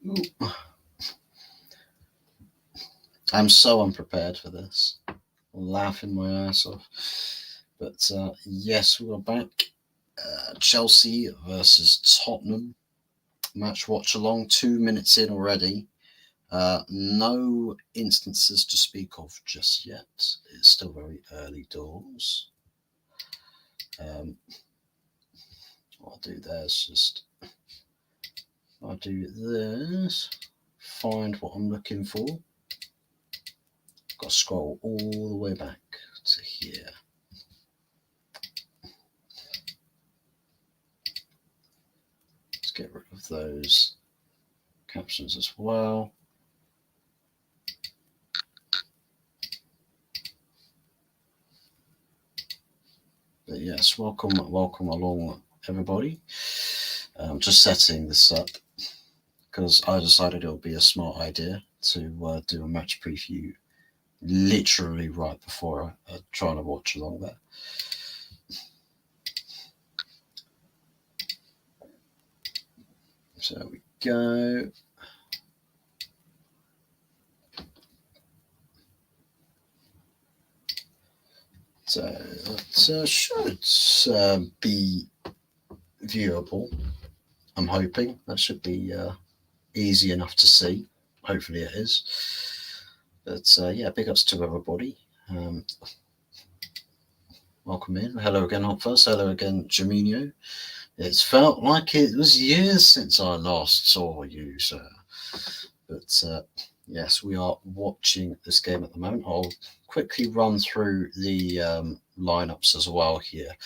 Ooh. I'm so unprepared for this. I'm laughing my ass off. But yes, we are back. Chelsea versus Tottenham. Match watch along, 2 minutes in already. No instances to speak of just yet. It's still very early doors. What I'll do there is just I'll do this, find what I'm looking for. Got to scroll all the way back to here. Let's get rid of those captions as well. But yes, welcome along, everybody. I'm just setting this up because I decided it would be a smart idea to do a match preview literally right before trying to watch along there. So there we go. So that should be viewable. I'm hoping that should be easy enough to see. Hopefully it is. But yeah, big ups to everybody. Welcome in. Hello again, Hopfuzz. Hello again, Jaminho. It's felt like it was years since I last saw you, sir. But yes, we are watching this game at the moment. I'll quickly run through the lineups as well here,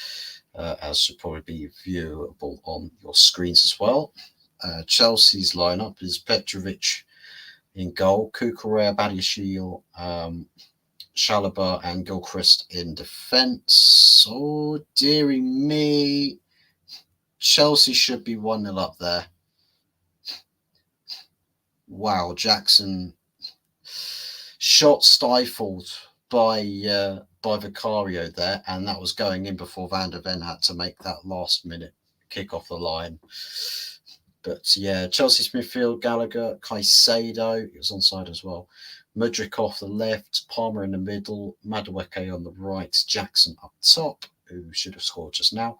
as should probably be viewable on your screens as well. Chelsea's lineup is Petrovic in goal, Cucurella, Badiashile, Chalobah and Gilchrist in defence. Oh, dearie me. Chelsea should be 1-0 up there. Wow, Jackson shot stifled by Vicario there, and that was going in before Van der Ven had to make that last minute kick off the line. But yeah, Chelsea's midfield, Gallagher, Caicedo, he was onside as well. Mudryk off the left, Palmer in the middle, Madueke on the right, Jackson up top, who should have scored just now.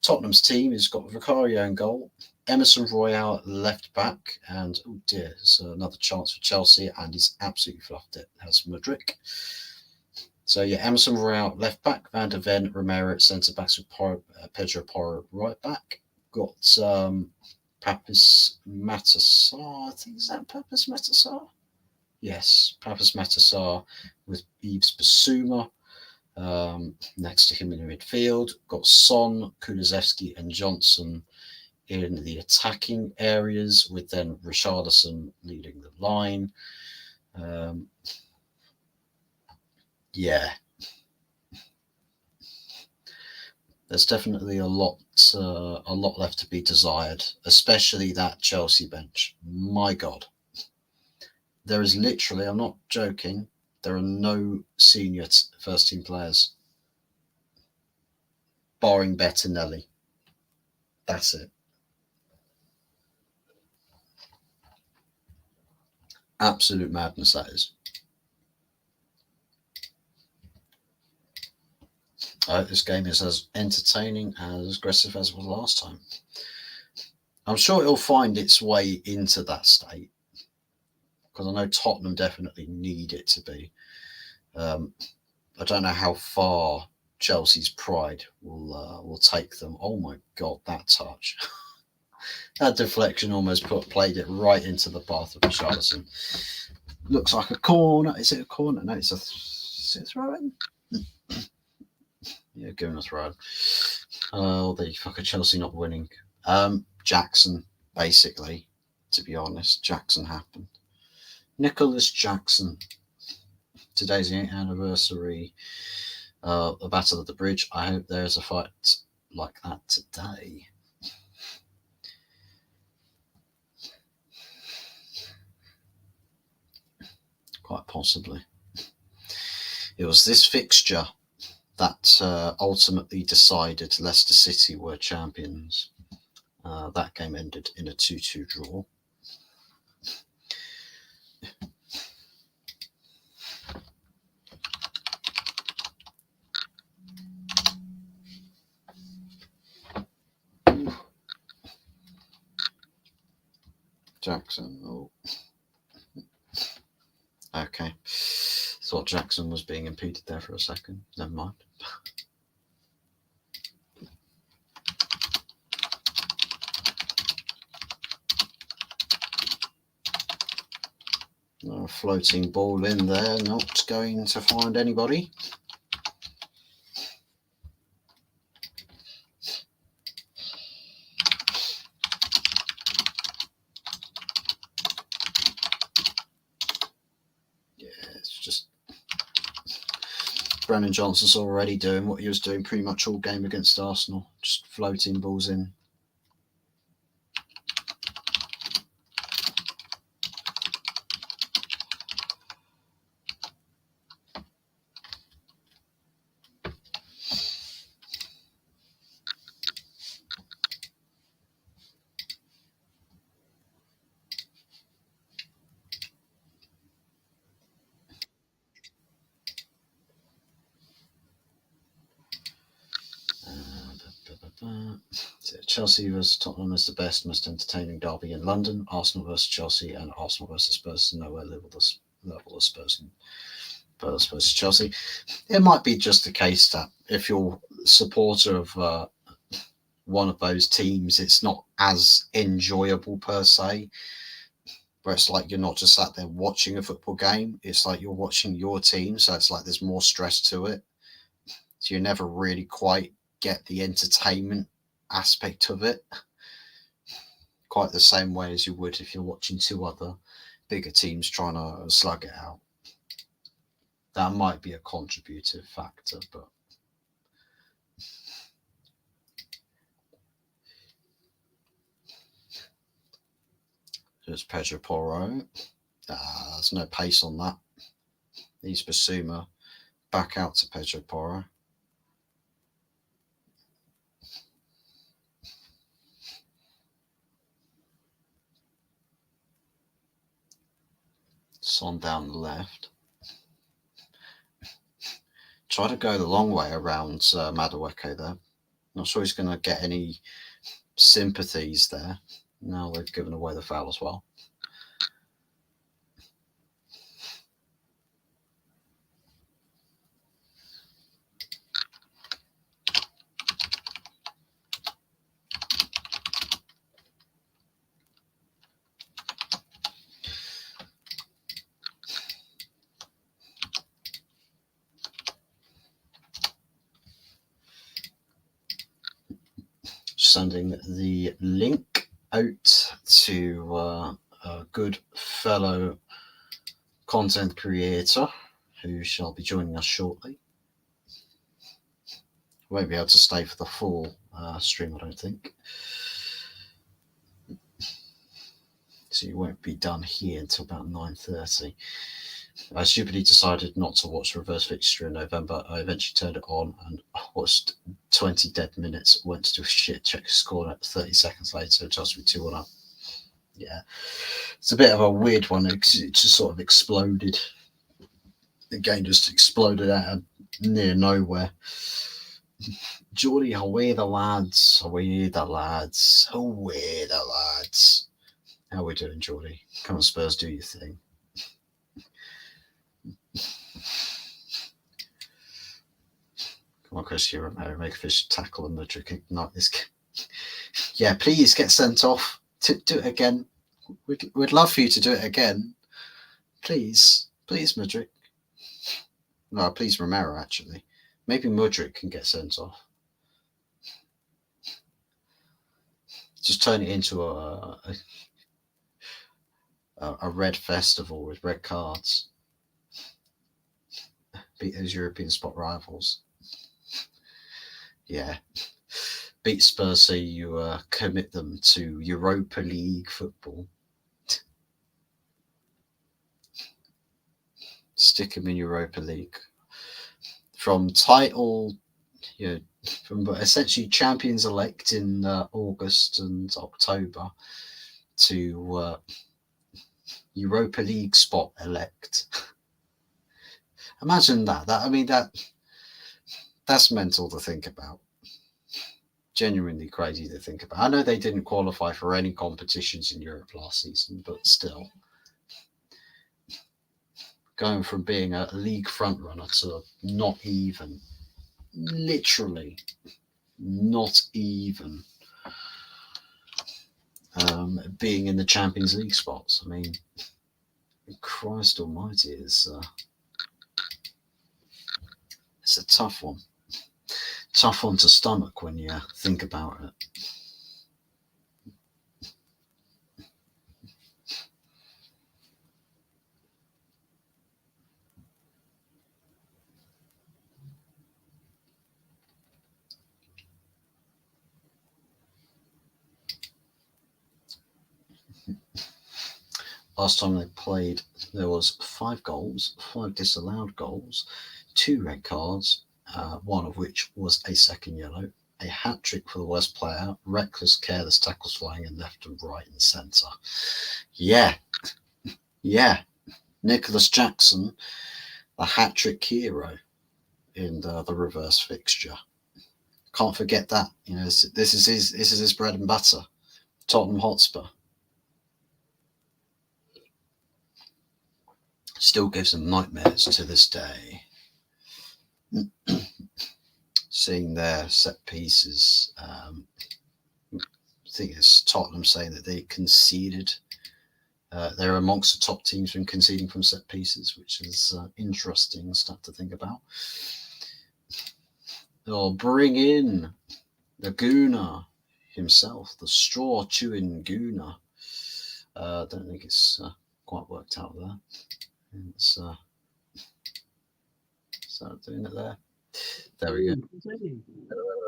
Tottenham's team has got Vicario in goal, Emerson Royale left back, and oh dear, there's another chance for Chelsea, and he's absolutely fluffed it. Has Mudryk. So yeah, Emerson Royale left back, Van der Ven, Romero at centre backs with Pedro Porro right back. Got Papis Matassar. I think is that Papis Matassar? Yes, Papis Matassar with Yves Bissouma. Next to him in the midfield, got Son, Kulusevski, and Johnson in the attacking areas, with then Richarlison leading the line. Yeah, there's definitely a lot left to be desired, especially that Chelsea bench. My God, there is literally, I'm not joking, there are no senior first team players, barring Bettinelli. That's it. Absolute madness, that is. I hope this game is as entertaining and as aggressive as it was last time. I'm sure it'll find its way into that state, because I know Tottenham definitely need it to be. I don't know how far Chelsea's pride will take them. Oh my God, that touch. That deflection almost played it right into the path of Richarlison. Looks like a corner. Is it a corner? No, is it throw-in? Yeah, giving a throw. Oh, the fucker Chelsea not winning. Jackson, basically, to be honest. Jackson happened. Nicholas Jackson. Today's the 8th anniversary of the Battle of the Bridge. I hope there's a fight like that today. Quite possibly. It was this fixture that ultimately decided Leicester City were champions. That game ended in a 2-2 draw. Jackson. Oh. Okay. Thought Jackson was being impeded there for a second. Never mind. A floating ball in there, not going to find anybody. Yeah, it's just Brennan Johnson's already doing what he was doing pretty much all game against Arsenal, just floating balls in. Chelsea versus Tottenham is the best, most entertaining derby in London. Arsenal versus Chelsea and Arsenal versus Spurs is nowhere level as Spurs and Spurs versus Chelsea. It might be just a case that if you're a supporter of one of those teams, it's not as enjoyable per se. Where it's like you're not just sat there watching a football game, it's like you're watching your team, so it's like there's more stress to it. So you never really quite get the entertainment aspect of it quite the same way as you would if you're watching two other bigger teams trying to slug it out. That might be a contributive factor, but there's Pedro Porro. There's no pace on that. He's Basuma. Back out to Pedro Porro. Son down the left. Try to go the long way around Madueke there. Not sure he's going to get any sympathies there. Now they've given away the foul as well. Sending the link out to a good fellow content creator who shall be joining us shortly. Won't be able to stay for the full stream, I don't think. So you won't be done here until about 9:30. I stupidly decided not to watch Reverse Fixture in November. I eventually turned it on and watched 20 dead minutes, went to do a shit, check score at 30 seconds later, just with 2-1 up. Yeah, it's a bit of a weird one. It just sort of exploded. The game just exploded out of near nowhere. Geordie, away the lads, away the lads, away the lads. How are we doing, Geordie? Come on, Spurs, do your thing. Come on, Chris, you're a make a fish tackle and Mudryk ignite this game. Yeah, please get sent off. Do it again. We'd love for you to do it again. Please, Mudryk. No, please Romero, actually. Maybe Mudryk can get sent off. Just turn it into a red festival with red cards. Beat those European spot rivals. Yeah. Beat Spurs so you commit them to Europa League football. Stick them in Europa League. From title, from essentially champions elect in August and October to Europa League spot elect. Imagine that. That's mental to think about. genuinely crazy to think about. I know they didn't qualify for any competitions in Europe last season, but still, going from being a league front runner to not even, literally not even being in the Champions League spots. I mean, Christ Almighty, it's a tough one. Tough one to stomach when you think about it. Last time they played, there was 5 goals, 5 disallowed goals, 2 red cards, one of which was a second yellow, a hat-trick for the worst player, reckless, careless tackles flying in left and right and centre. Yeah. Nicholas Jackson, the hat-trick hero in the reverse fixture. Can't forget that. You know, this is his bread and butter. Tottenham Hotspur. Still gives them nightmares to this day. Seeing their set pieces, I think it's Tottenham saying that they conceded. They're amongst the top teams in conceding from set pieces, which is interesting stuff to think about. They'll bring in the Gooner himself, the straw-chewing Gooner. Don't think it's quite worked out there. It's start doing it there. There we go.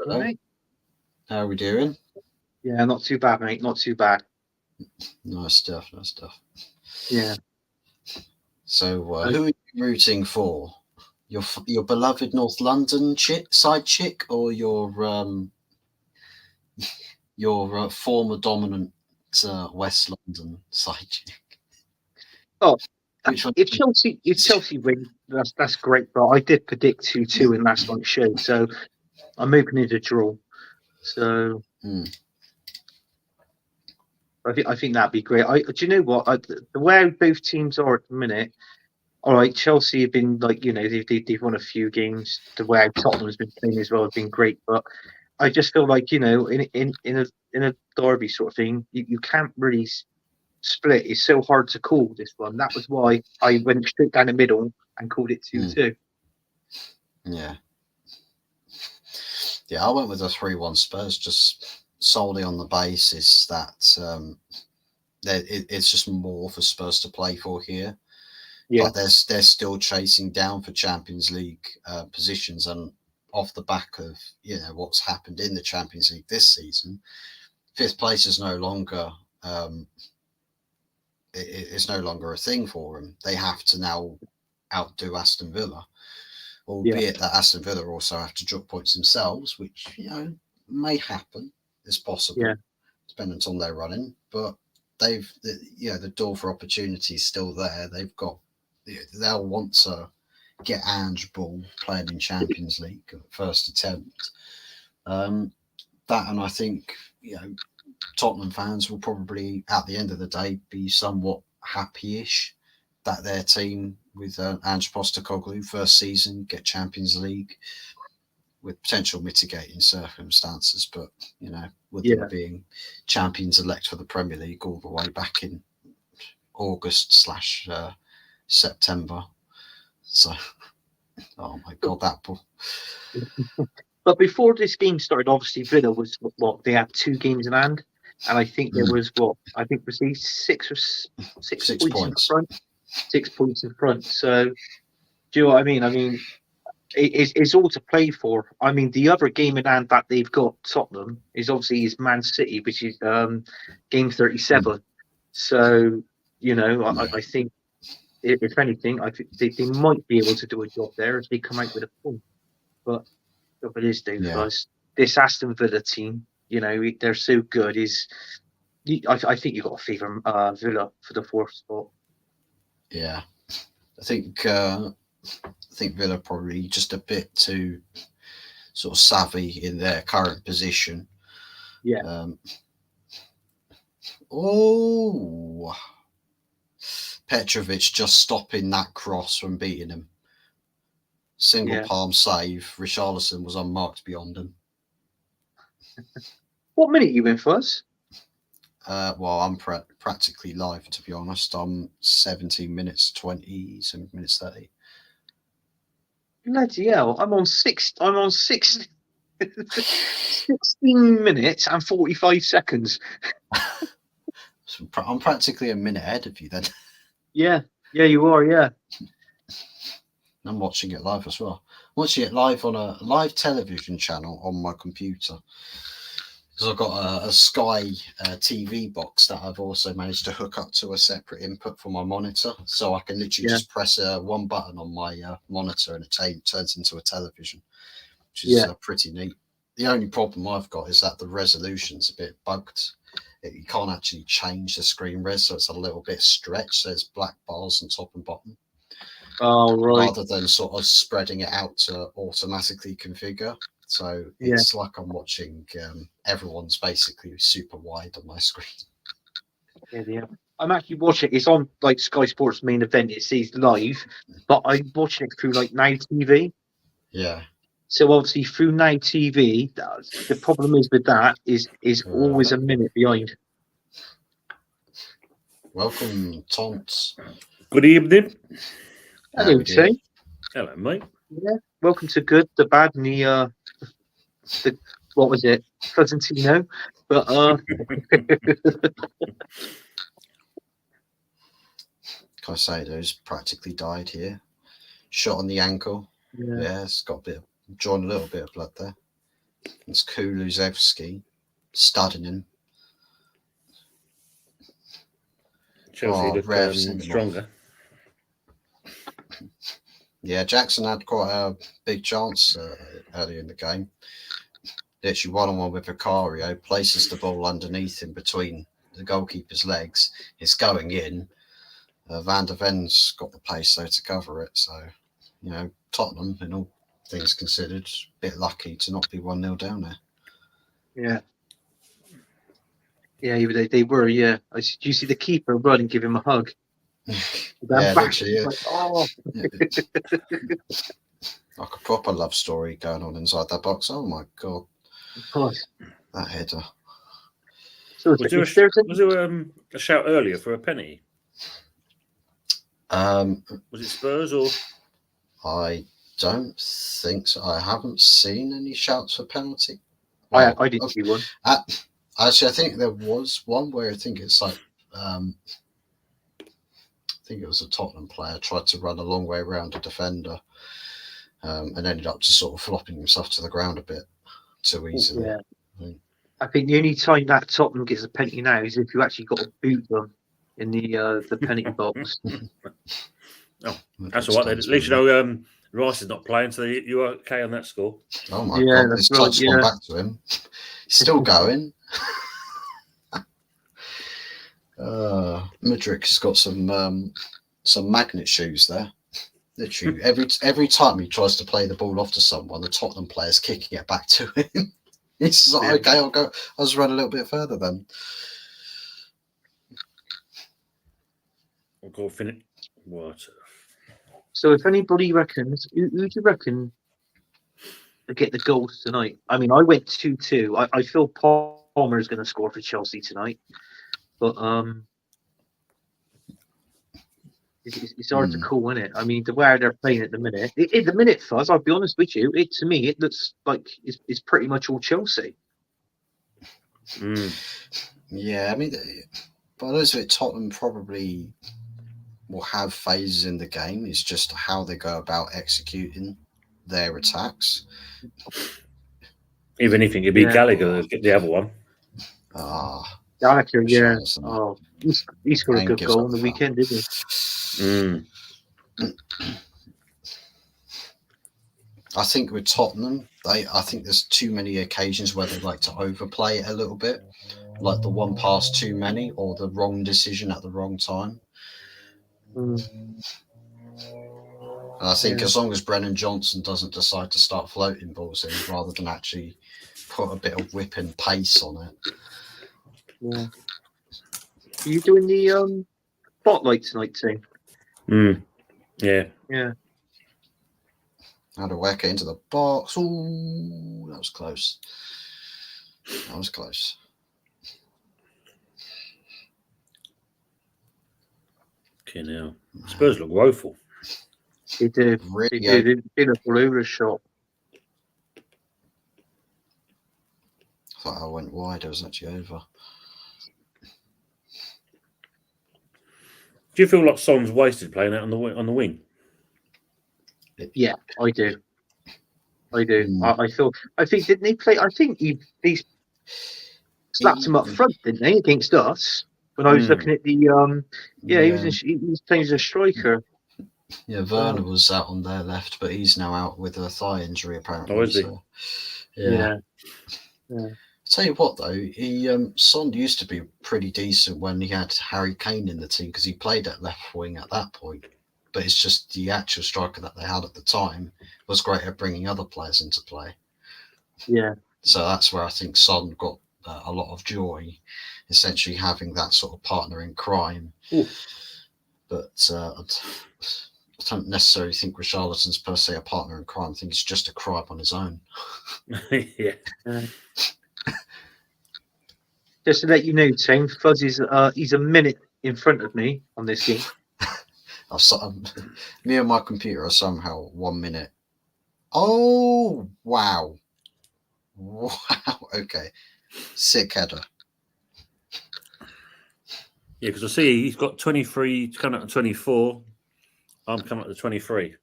Right. How are we doing? Yeah, not too bad, mate. Not too bad. Nice stuff. Yeah. So, who are you rooting for? Your beloved North London side chick, or your former dominant West London side chick? Oh, Which one? if Chelsea win, that's great. But I did predict 2-2 in last night's show, so I'm moving into draw. So I think that'd be great. Do you know what? The way both teams are at the minute. All right, Chelsea have been they've won a few games. The way Tottenham's been playing as well has been great, but I just feel like in a derby sort of thing, you can't really split. It's so hard to call this one. That was why I went straight down the middle and called it 2-2. Yeah, I went with a 3-1 Spurs just solely on the basis that it's just more for Spurs to play for here. Yeah. But they're still chasing down for Champions League positions, and off the back of what's happened in the Champions League this season, 5th place is no longer it's no longer a thing for them. They have to now outdo Aston Villa, albeit that Aston Villa also have to drop points themselves, which may happen. It's possible, dependent on their running. But the door for opportunity is still there. They'll want to get Ange Ball playing in Champions League at first attempt. That, and I think Tottenham fans will probably, at the end of the day, be somewhat happy-ish that their team with Ange Postecoglou first season get Champions League with potential mitigating circumstances, but with them being champions elect for the Premier League all the way back in August/September. So, oh my God, that ball. But before this game started, obviously Villa was they had 2 games in hand, and I think there was was he 6 points in front. 6 points in front. So, do you know what I mean? I mean, it's all to play for. I mean, the other game in hand that they've got, Tottenham, is obviously Man City, which is game 37. So, I think if anything, I think they might be able to do a job there if they come out with a point. But it is because this Aston Villa team, they're so good. I think you've got to favour Villa for the 4th spot. Yeah, I think Villa probably just a bit too sort of savvy in their current position. Yeah. Petrovic just stopping that cross from beating him. Single palm save. Richarlison was unmarked beyond him. What minute you in for us? Well, I'm practically live, to be honest. I'm 17 minutes 20, 7 minutes 30. Bloody hell! I'm on 16 minutes and 45 seconds. So I'm practically a minute ahead of you then. Yeah, you are. Yeah. I'm watching it live as well. I'm watching it live on a live television channel on my computer. Because I've got a Sky TV box that I've also managed to hook up to a separate input for my monitor. So I can literally just press one button on my monitor and it turns into a television, which is pretty neat. The only problem I've got is that the resolution's a bit bugged. You can't actually change the screen res, so it's a little bit stretched. So there's black bars on top and bottom. Oh, right. Rather than sort of spreading it out to automatically configure. So it's like I'm watching everyone's basically super wide on my screen. Yeah. I'm actually watching. It's on like Sky Sports main event. It says live, but I'm watching it through like Now TV. Yeah. So obviously through Now TV, the problem is with that is always a minute behind. Welcome, Tons. Good evening. Hello, Tim. Hello, mate. Yeah. Welcome to Good, the Bad, and the what was it? Fuzantino. But Can I say those practically died here? Shot on the ankle. Yeah, it's got drawn a little bit of blood there. It's Kulusevski studding him. Chelsea look stronger. Yeah, Jackson had quite a big chance earlier in the game. Literally one-on-one with Vicario, places the ball underneath him between the goalkeeper's legs. It's going in. Van der Ven's got the pace though to cover it. So, Tottenham, in all things considered, a bit lucky to not be 1-0 down there. Yeah. Yeah, they were. Yeah, did you see the keeper run and give him a hug? Literally. Yeah. Like a proper love story going on inside that box. Oh my god! Of course, that header. So was there a shout earlier for a penalty? Was it Spurs or? I don't think so. I haven't seen any shouts for penalty. Well, I didn't see one. Actually, I think there was one where I think it's like, I think it was a Tottenham player tried to run a long way around a defender, and ended up just sort of flopping himself to the ground a bit too easily. Yeah. I think the only time that Tottenham gets a penalty now is if you actually got to boot them in the penalty box. Oh, that's all right. At least you know Rice is not playing, so you're okay on that score. Oh my god, this touch's gone back to him. He's still going. Mudryk has got some magnet shoes there. Literally, every time he tries to play the ball off to someone, the Tottenham player's kicking it back to him. He's just like, okay, I'll just run a little bit further then. I'll go finish. What? So if anybody reckons, who do you reckon to get the goals tonight? I mean, I went 2-2. I feel Palmer is going to score for Chelsea tonight, but it's hard to call, isn't it? I mean, the way they're playing at the minute, Fuzz, I'll be honest with you, to me, it looks like it's pretty much all Chelsea. Yeah, I mean, by those of it, Tottenham probably will have phases in the game. It's just how they go about executing their attacks. Even if you beat Gallagher, get the other one. Gallagher, yeah. Oh, he scored a good goal on the weekend, didn't he? I think with Tottenham, I think there's too many occasions where they like to overplay it a little bit, like the one pass too many or the wrong decision at the wrong time. And I think as long as Brennan Johnson doesn't decide to start floating balls in rather than actually put a bit of whipping pace on it. Yeah. Are you doing the spotlight tonight, Tim? Yeah. Yeah. Had to whack it into the box. Ooh, that was close. That was close. Okay, now Spurs look woeful. They do. Really They do. They look all over the shop. I thought I went wide. I was actually over. Do you feel like Son's wasted playing out on the wing? Yeah, I do. I do. I think didn't he play? I think he slapped him up front, didn't they, against us? When I was looking at the he was playing as a striker. Yeah, Werner was out on their left, but he's now out with a thigh injury apparently. Oh, is he? So, Yeah. Tell you what though, Son used to be pretty decent when he had Harry Kane in the team because he played at left wing at that point. But it's just the actual striker that they had at the time was great at bringing other players into play. Yeah. So that's where I think Son got a lot of joy, essentially having that sort of partner in crime. Ooh. But I don't necessarily think Richarlison's per se a partner in crime. I think he's just a crime on his own. Yeah. Just to let you know, Tim, Fuzzy's he's a minute in front of me on this game. Me and my computer are somehow 1 minute. Oh, wow. Wow. Okay. Sick header. Yeah, because I see he's got 23, coming up to 24. I'm coming up to 23.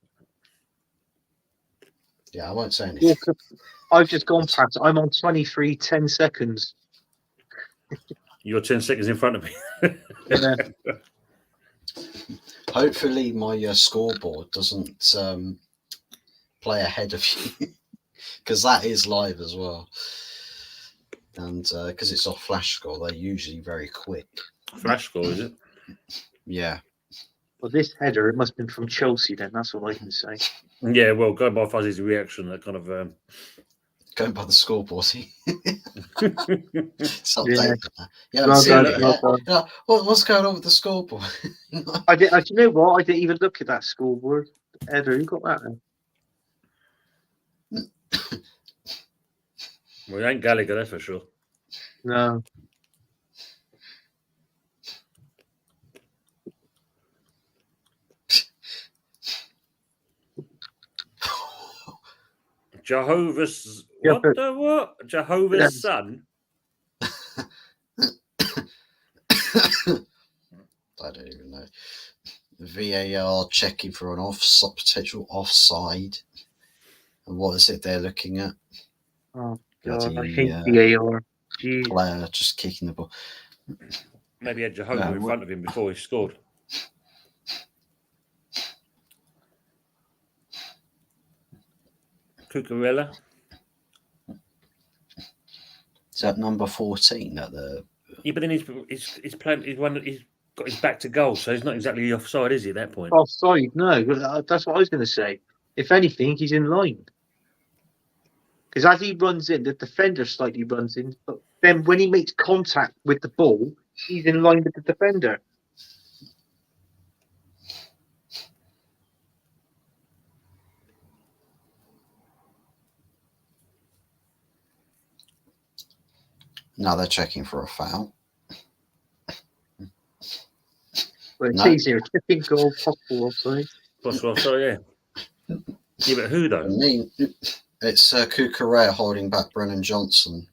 Yeah, I won't say anything. I've just gone past. I'm on 23, 10 seconds. You're 10 seconds in front of me. Yeah. Hopefully my scoreboard doesn't play ahead of you because that is live as well. And because it's off Flash Score, they're usually very quick. Flash Score, is it? Yeah. Well, this header, it must have been from Chelsea then. That's all I can say. Yeah, well, going by Fuzzy's reaction, that kind of... Going by the scoreboard. It's updated. What's going on with the scoreboard? I did. You know what? I didn't even look at that scoreboard. Header, who got that then? Well, it ain't Gallagher, that's for sure. No. Jehovah's... Yeah, what? Jehovah's son? I don't even know. VAR checking for an potential offside. And what is it they're looking at? Oh, God, I hate VAR. Jeez. Player just kicking the ball. Maybe he had Jehovah in front of him before he scored. Cucurella. Is that number 14 at the? Yeah, but then he's playing. He's got his back to goal, so he's not exactly offside, is he? At that point, offside? No, that's what I was going to say. If anything, he's in line. Because as he runs in, the defender slightly runs in, but then when he makes contact with the ball, he's in line with the defender. Now they're checking for a foul. Well, it says here, tipping goal, possible offside. Possible offside, yeah. Yeah, but who though? For me, it's Cucurella holding back Brennan Johnson.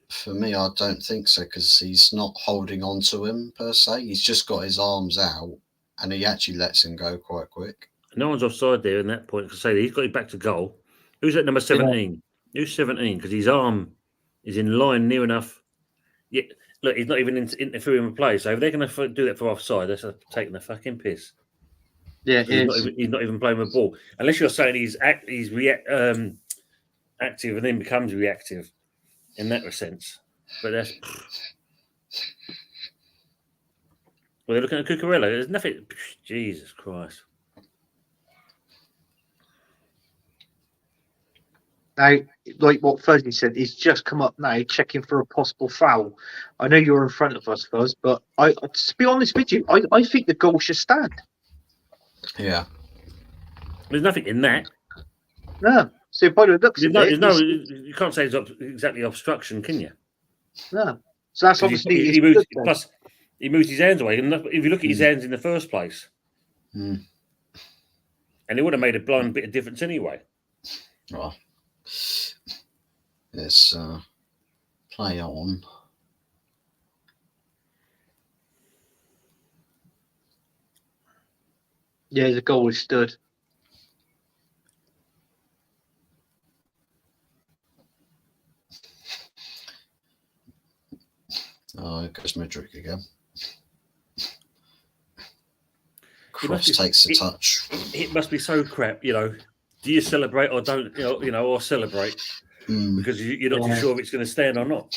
For me, I don't think so because he's not holding on to him per se. He's just got his arms out and he actually lets him go quite quick. No one's offside there in that point. Because say he's got his back to goal. Who's at number 17? Yeah. Who's 17? Because his arm is in line near enough. Yeah, look, he's not even interfering with play. So if they're going to do that for offside, they're taking the fucking piss. Yeah, he's not even playing with the ball. Unless you're saying he's active and then becomes reactive in that sense. But that's... Well, they're looking at Cucurella. There's nothing... Jesus Christ. Now, like what Fuzzy said, he's just come up now checking for a possible foul. I know you're in front of us, Fuzz, but to be honest with you, I think the goal should stand. Yeah. There's nothing in that. No. So by the looks of it, you can't say it's exactly obstruction, can you? No. So that's obviously he moves. Plus, he moves his hands away. And if you look at his hands in the first place, and it would have made a blind bit of difference anyway. Well, let's play on. Yeah, the goal is stood. Oh, it goes Midrick again. Cross takes a touch. It must be so crap, you know. Do you celebrate or don't, or celebrate? Because you're not too sure if it's going to stand or not.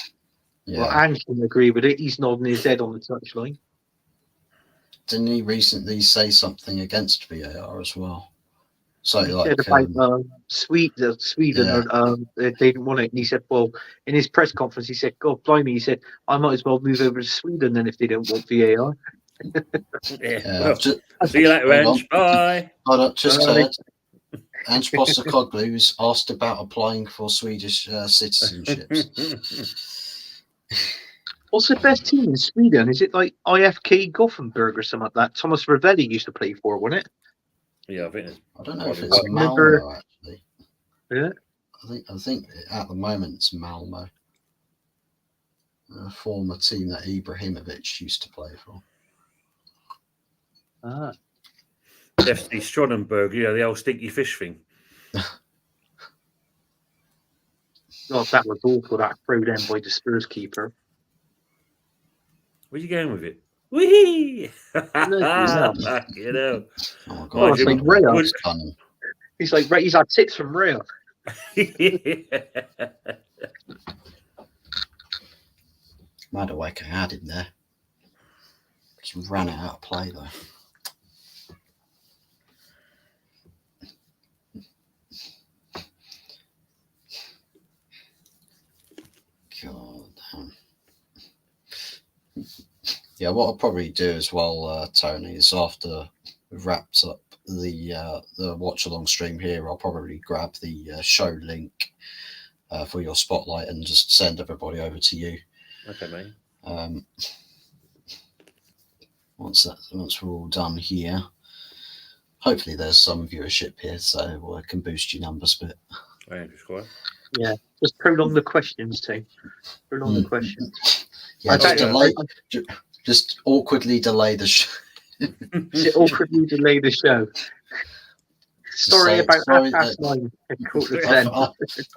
Yeah. Well, Ange can agree with it. He's nodding his head on the touchline. Didn't he recently say something against VAR as well? So he like said about Sweden, they didn't want it, and he said, well, in his press conference, he said, God blimey, he said, I might as well move over to Sweden then if they don't want VAR. See you later, Ange. Bye. Hold up, just heard. Ange Postecoglou was asked about applying for Swedish citizenship. What's the best team in Sweden? Is it like IFK Gothenburg or something like that? Thomas Ravelli used to play for, wasn't it? Yeah, I think it's. I don't know if it's Malmo actually. Yeah. I think at the moment it's Malmo, a former team that Ibrahimovic used to play for. FC Stronenberg, the old stinky fish thing. God, that was awful. That throw down by the Spurs keeper. Where's you going with it? Wee! Oh my God, it's like Rio. He's like, he's had tips from Rio. Madueke had him there. Just ran it out of play though. God damn. Yeah, what I'll probably do as well, Tony, is after we've wrapped up the watch-along stream here, I'll probably grab the show link for your spotlight and just send everybody over to you. Okay, mate. Once we're all done here, hopefully there's some viewership here, so it can boost your numbers a bit. Yeah, just prolong the questions, too. Prolong the questions. Yeah, just awkwardly delay the show. Awkwardly delay the show. Story about 9:30.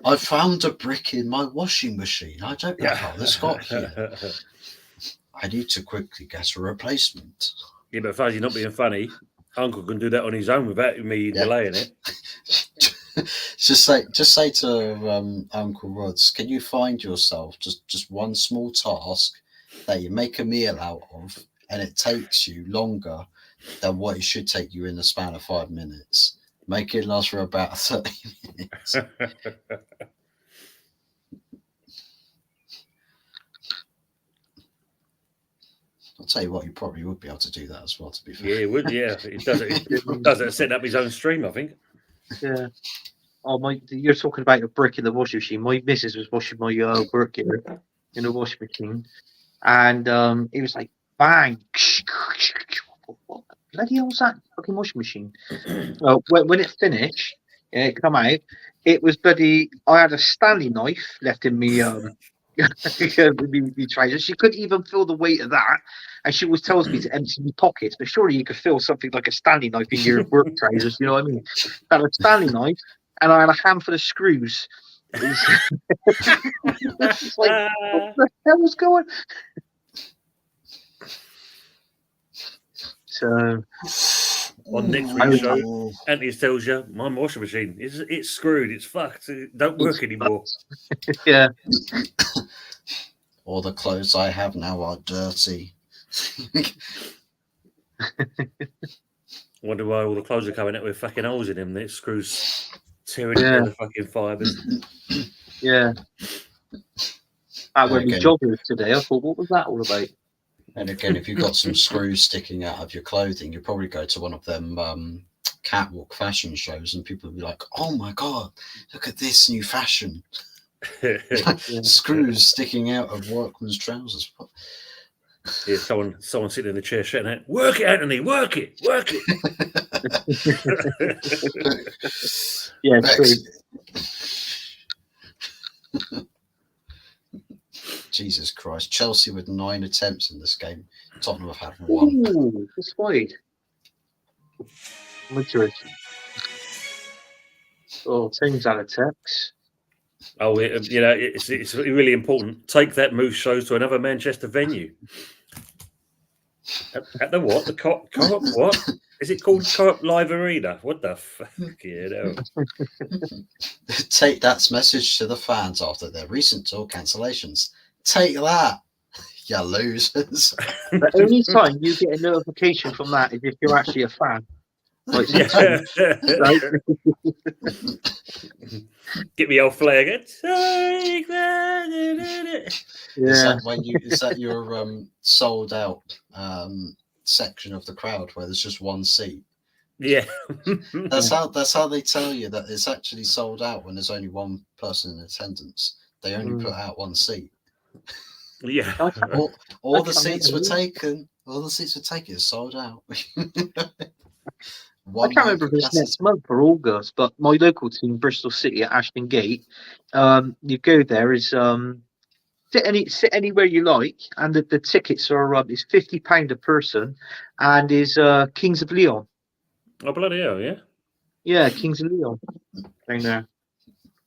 I found a brick in my washing machine. I don't know how this got here. I need to quickly get a replacement. Yeah, but Fuzzy, not being funny, Uncle can do that on his own without me delaying it. Just say to Uncle Rods, can you find yourself just one small task that you make a meal out of, and it takes you longer than what it should take you in the span of 5 minutes. Make it last for about 30 minutes. I'll tell you what, you probably would be able to do that as well, to be fair. Yeah, it would, yeah. It does it set up his own stream, I think. Yeah. Oh, you're talking about a brick in the washing machine. My missus was washing my work in the washing machine. And it was like, bang. What the bloody hell was that fucking washing machine? When it finished, it come out, it was bloody, I had a Stanley knife left in me trousers. She couldn't even feel the weight of that. And she always tells me to empty my pockets, but surely you could feel something like a Stanley knife in your work trousers, you know what I mean? I had a Stanley knife and I had a handful of screws. It's like, what the hell was going on? So on next week's show, Anthony tells you my washing machine it's screwed, it's fucked, it don't work anymore. Yeah. All the clothes I have now are dirty. Wonder why all the clothes are coming out with fucking holes in them. It screws tearing into the fucking fibres. Yeah. I went again- with joggers today. I thought, what was that all about? And again, if you've got some screws sticking out of your clothing, you probably go to one of them catwalk fashion shows, and people will be like, "Oh my god, look at this new fashion! Screws sticking out of workman's trousers." Yeah, someone sitting in the chair shouting out, "Work it, Anthony! Work it! Work it!" Yeah, true. Jesus Christ! Chelsea with 9 attempts in this game. Tottenham have had 1. Ooh, it's wide. Madrid. Oh, teams out of text. Oh, it's really important. Take that Moose shows to another Manchester venue. At the what? The Co-op what? Is it called Co-op Live Arena? What the fuck? Take that's message to the fans after their recent tour cancellations. Take that, you losers. The only time you get a notification from that is if you're actually a fan. Like, right? Get me old flag. Take that. Yeah. Is that your sold out section of the crowd where there's just one seat? Yeah. That's how they tell you that it's actually sold out when there's only one person in attendance. They only put out one seat. Yeah. All the seats were taken. All the seats were taken. It's sold out. I can't remember if it's next month or August, but my local team, Bristol City at Ashton Gate, you go there is sit anywhere you like, and the tickets are is £50 a person, and is Kings of Leon. Oh bloody hell! Yeah. Yeah, Kings of Leon. Down there.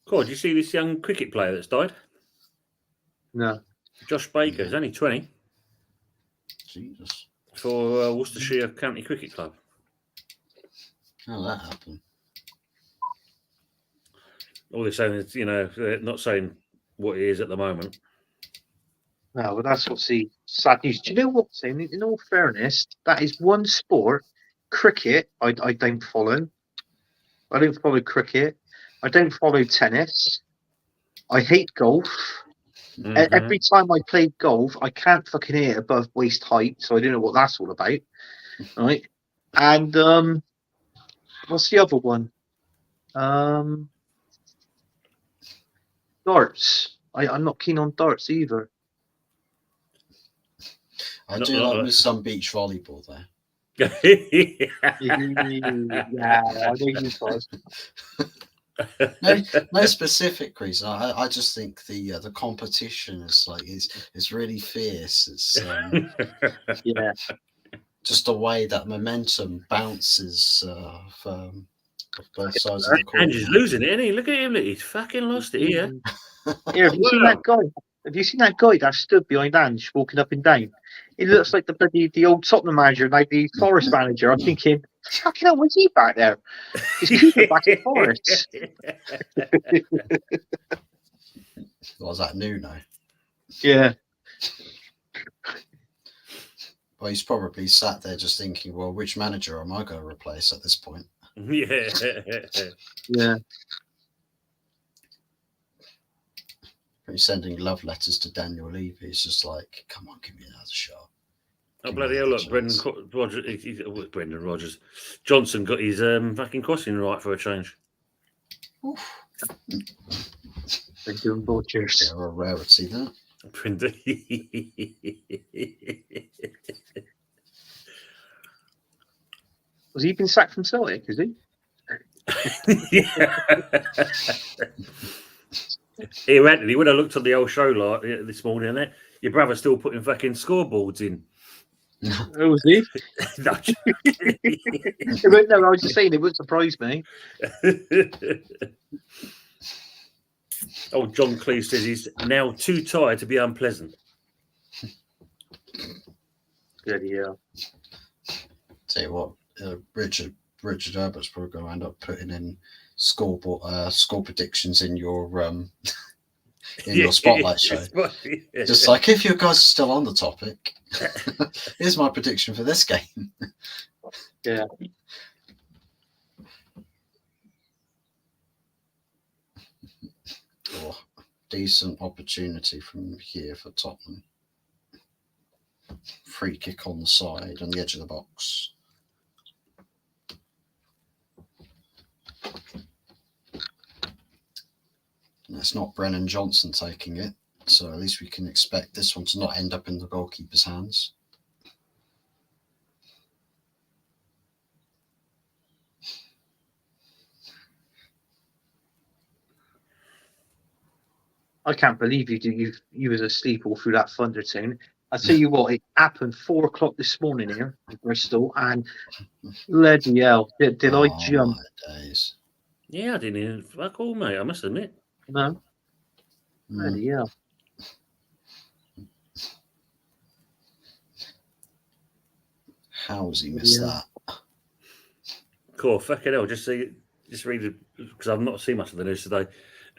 God, did you see this young cricket player that's died? No. Josh Baker. He's only 20. Jesus. For Worcestershire County Cricket Club. How that happened? All they're saying is, they're not saying what it is at the moment. No, but that's what's the sad news. Do you know what, Sam? In all fairness, that is one sport. Cricket, I don't follow. I don't follow cricket. I don't follow tennis. I hate golf. Mm-hmm. Every time I play golf, I can't fucking hit it above waist height, so I don't know what that's all about. Right? And what's the other one? Darts. I'm not keen on darts either. I do like me some beach volleyball there. Yeah, I know you guys. No specific reason. I just think the competition is really fierce. It's Yeah, just the way that momentum bounces from both sides of the court. Andrew's losing it, isn't he? Look at him. He's fucking lost it here. Yeah, have you seen that guy? Have you seen that guy that stood behind Ange walking up and down? He looks like the old Tottenham manager, like the Forest manager. I'm thinking, fucking hell, where's he back there? He's keeping back in Forest. Was that Nuno? Yeah. Well, he's probably sat there just thinking, well, which manager am I going to replace at this point? Yeah. Yeah. He's sending love letters to Daniel Levy. He's just like, come on, give me another shot. Oh, bloody hell, look, Brendan Rodgers. Johnson got his fucking crossing right for a change. They're doing vultures. They're a rarity, that. Brendan. Was he been sacked from Celtic, is he? Yeah. Here, Anthony, when I looked at the old show this morning, your brother's still putting fucking scoreboards in. Oh, was he? No, No, I was just saying it wouldn't surprise me. Oh, John Cleese says he's now too tired to be unpleasant. Good, yeah. Tell you what, Richard Herbert's probably going to end up putting in score predictions in your your spotlight show. Yeah. Just like, if you guys are still on the topic, here's my prediction for this game. Yeah. Oh, decent opportunity from here for Tottenham. Free kick on the side, on the edge of the box. And it's not Brennan Johnson taking it, so at least we can expect this one to not end up in the goalkeeper's hands. I can't believe you was asleep all through that thunder tune. I tell you what, it happened 4 o'clock this morning here in Bristol, and bloody hell, did I jump? My days. Yeah, I didn't even fuck all, mate. I must admit. No, bloody hell. How has he missed that? Cool, fucking hell. Just read it, because I've not seen much of the news today.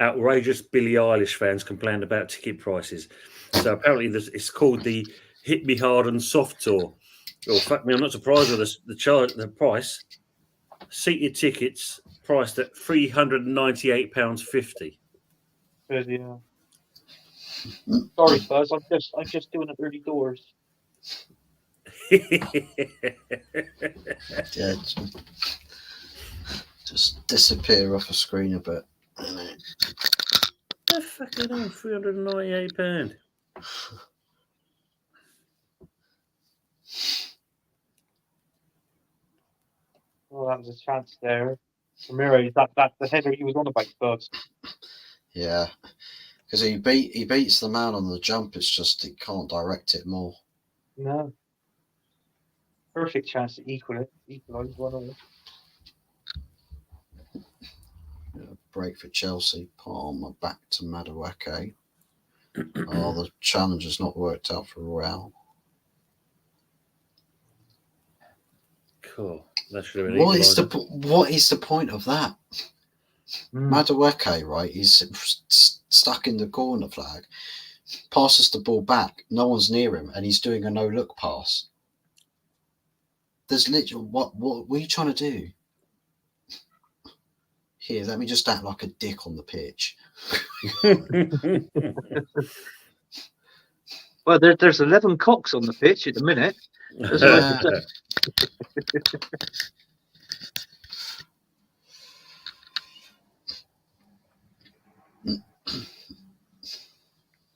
Outrageous Billie Eilish fans complained about ticket prices. So apparently it's called the Hit Me Hard and Soft Tour. Well, fuck me, I'm not surprised with the price. Seated tickets priced at £398.50. Yeah. Sorry, Buzz. I'm just doing it early doors. Yeah, just disappear off the screen a bit. Fucking hell, £398. Oh, that was a chance there. Ramiro, that's the header he was on about, Buzz. Yeah, because he beats the man on the jump. It's just he can't direct it more. No. Perfect chance to equalize 1-1. Break for Chelsea. Palmer back to Madueke. Oh, the challenge has not worked out for Real. Cool. That should have What is the point of that? Madueke, right? He's stuck in the corner flag. Passes the ball back. No one's near him, and he's doing a no-look pass. There's literally what are you trying to do? Here, let me just act like a dick on the pitch. Well, there's 11 cocks on the pitch at the minute.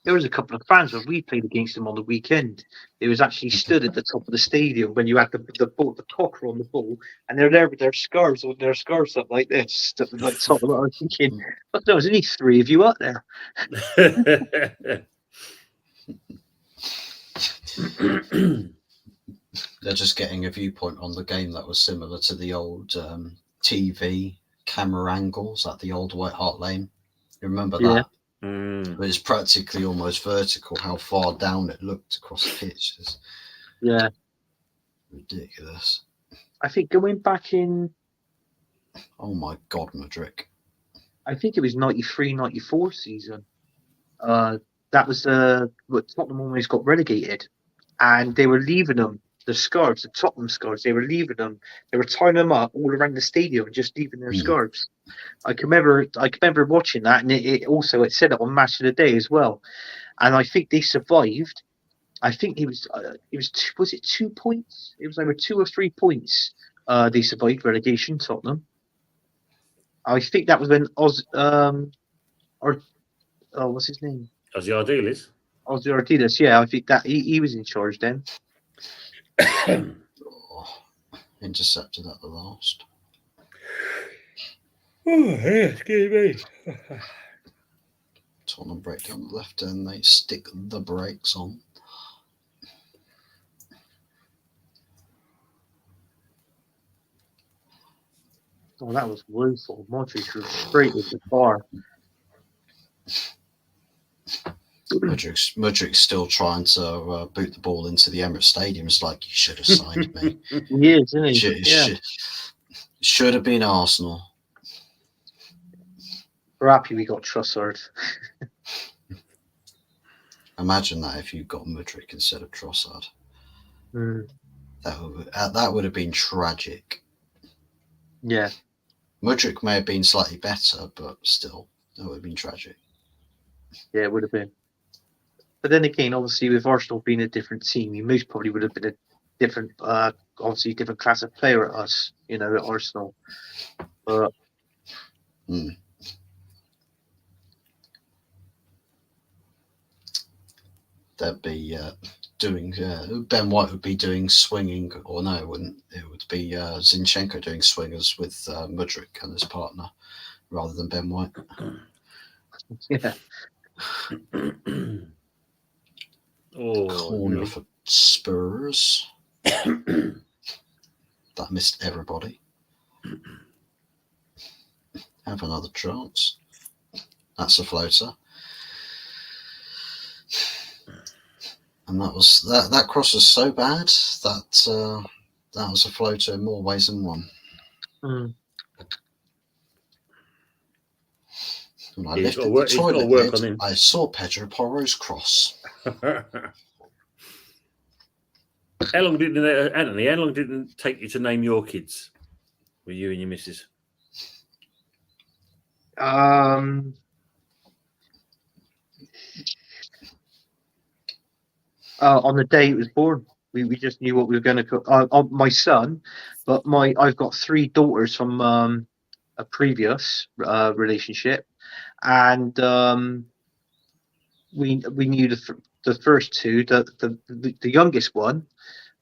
There was a couple of fans when we played against them on the weekend. They was actually stood at the top of the stadium when you had the cocker on the ball, and they're there with their scarves up like this, like top. I was thinking, but there was only 3 of you up there. They're just getting a viewpoint on the game that was similar to the old TV camera angles at the old White Hart Lane. You remember that? But it's practically almost vertical how far down it looked across the pitch. Yeah. Ridiculous. I think going back in... Oh my God, Mudryk. I think it was 93-94 season. That was what Tottenham almost got relegated. And they were leaving them, the scarves, the Tottenham scarves, they were leaving them. They were tying them up all around the stadium and just leaving their scarves. I can remember watching that, and it said it on Match of the Day as well. And I think they survived. I think was it 2 points? It was either 2 or 3 points. They survived relegation, Tottenham. I think that was when what's his name? Ozzy Ardiles. Ozzy Ardiles, yeah. I think that he was in charge then. Intercepted at the last. Oh, yeah, excuse me. Tottenham break down the left end. They stick the brakes on. Oh, that was woeful. Modric was straight with the bar. Mudryk's still trying to boot the ball into the Emirates Stadium. It's like, you should have signed me. He is, isn't he? Should have been Arsenal. We're happy we got Trossard. Imagine that if you got Mudryk instead of Trossard. That would have been tragic. Yeah. Mudryk may have been slightly better, but still, that would have been tragic. Yeah, it would have been. But then again, obviously, with Arsenal being a different team, he most probably would have been a different, obviously, different class of player at us, at Arsenal. But they'd be doing. Ben White would be doing swinging, or no, it wouldn't. It would be Zinchenko doing swingers with Mudryk and his partner, rather than Ben White. yeah. Corner for Spurs. That missed everybody. Have another chance. That's a floater. And that cross was so bad that that was a floater in more ways than one. When I lifted the toilet lid, I saw Pedro Porro's cross. How long did Anthony? How long did it take you to name your kids? With you and your missus? On the day it was born, we just knew what we were going to cook. My son, but I've got 3 daughters from a previous relationship, and we knew the first 2. The youngest one,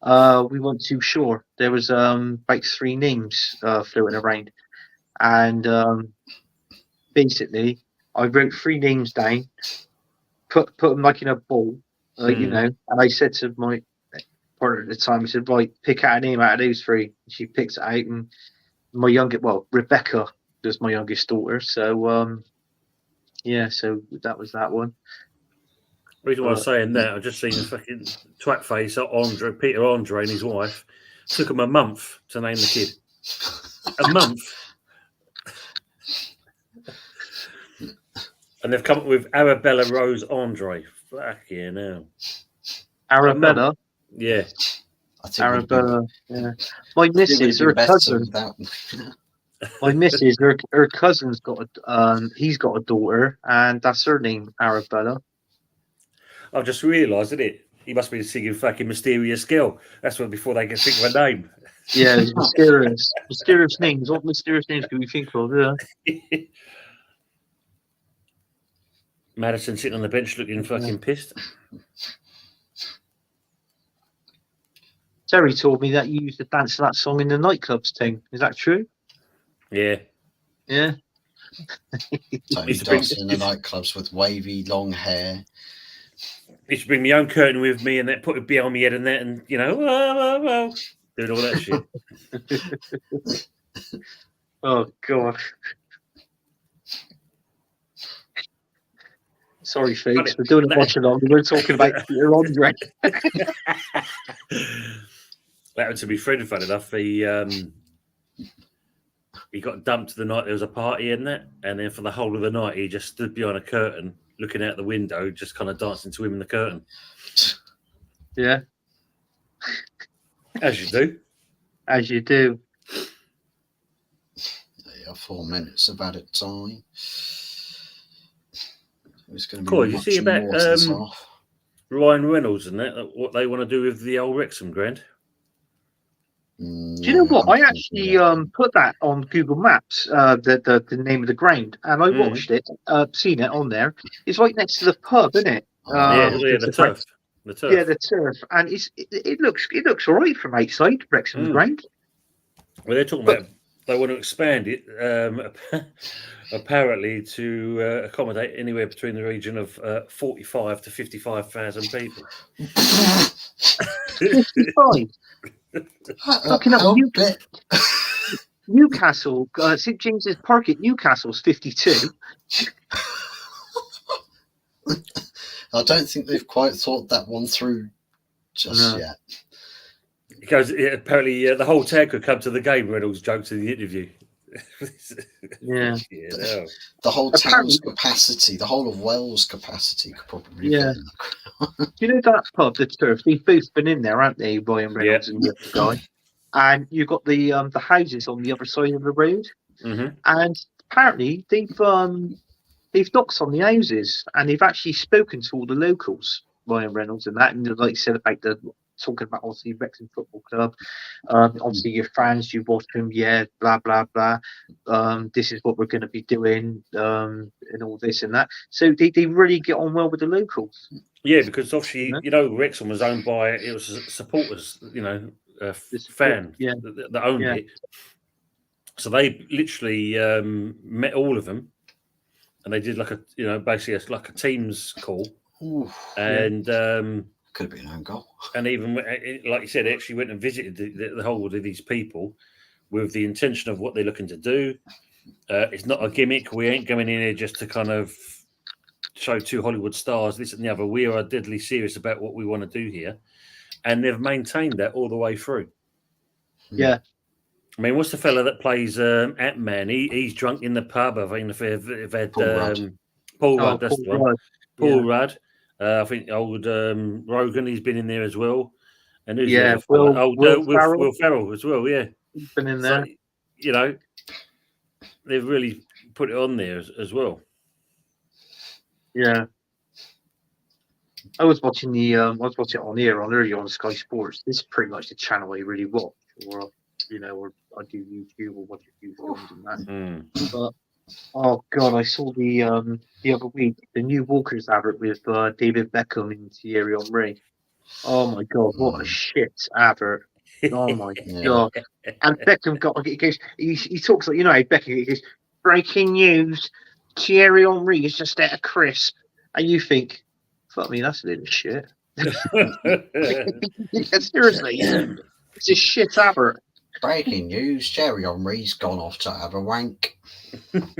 we weren't too sure. There was like 3 names floating around, and basically I wrote 3 names down, put them like in a bowl, and I said to my partner at the time, I said, right, pick out a name out of those 3. She picks it out, and Rebecca was my youngest daughter, so so that was that one. The reason why I was saying that, I've just seen a fucking twat face at Peter Andre and his wife. Took them a month to name the kid. A month. And they've come up with Arabella Rose Andre. Fucking hell. Arabella? Yeah. Arabella, yeah. My missus, her cousin. My missus, her cousin's got he's got a daughter, and that's her name, Arabella. I've just realised, isn't it? He must be singing fucking Mysterious Girl. That's what before they can think of a name. Yeah, it's mysterious. Mysterious names. What mysterious names can we think of? Yeah. Madison sitting on the bench looking fucking pissed. Terry told me that you used to dance to that song in the nightclubs thing. Is that true? Yeah. Yeah. Tony dancing in the nightclubs with wavy long hair. Used to bring my own curtain with me and that put it behind my head and that, and doing all that shit. Oh god. Sorry, folks. We're doing a watchalong. We're talking about Peter Andre. That happened to be friend, fun enough. He got dumped the night there was a party in that, and then for the whole of the night he just stood behind a curtain looking out the window, just kind of dancing to him in the curtain. Yeah. As you do. As you do. There are 4 minutes of added time. It's going to be cool. You see about Ryan Reynolds and that, what they want to do with the old Wrexham ground? Do you know what? I actually put that on Google Maps, the name of the ground, and I watched it, seen it on there. It's right next to the pub, isn't it? The turf. The turf. Yeah, the turf, and it looks all right from outside Wrexham's ground. Well, they're talking about they want to expand it, apparently to accommodate anywhere between the region of 45 to 55,000 people. 55. Fucking up Newcastle, St James's Park at Newcastle's 52. I don't think they've quite thought that one through just yet. Because apparently the whole town could come to the game. Reynolds joked in the interview. Yeah. The whole town's capacity, the whole of Wales' capacity could probably fit in Do you know that pub, the Turf? They've both been in there, haven't they, Ryan Reynolds and the other guy? And you've got the houses on the other side of the road. Mm-hmm. And apparently they've they've knocked on the houses and they've actually spoken to all the locals, Ryan Reynolds and that, and like you said about talking about obviously Wrexham Football Club. Obviously your fans, you watch them, blah blah blah. This is what we're going to be doing, and all this and that. So they really get on well with the locals. Yeah, because obviously Wrexham was owned by supporters, fan that owned it. So they literally met all of them, and they did like basically like a Teams call. Ooh, and could have been an own goal. And even like you said, actually went and visited the whole of these people with the intention of what they're looking to do. It's not a gimmick. We ain't going in here just to kind of show two Hollywood stars, this and the other. We are deadly serious about what we want to do here, and they've maintained that all the way through. Yeah. I mean, what's the fella that plays Ant-Man? He's drunk in the pub. I think they've had Paul Rudd. That's the one. Paul Rudd. I think old Rogan. He's been in there as well. And who's Will Ferrell as well. Yeah, he's been in there. So, they've really put it on there as well. Yeah. I was watching it on here earlier on Sky Sports. This is pretty much the channel I really watch, or I do YouTube or watch a few films and that. But oh god, I saw the other week the new Walkers advert with David Beckham and Thierry Henry. Oh my god, what a shit advert! Oh my god! And Beckham he talks like Beckham. He goes, breaking news: Thierry Henry is just at a crisp, and you think, fuck me, that's a little shit. Seriously, it's a shit advert. Breaking news: Thierry Henry's gone off to have a wank. Wanker.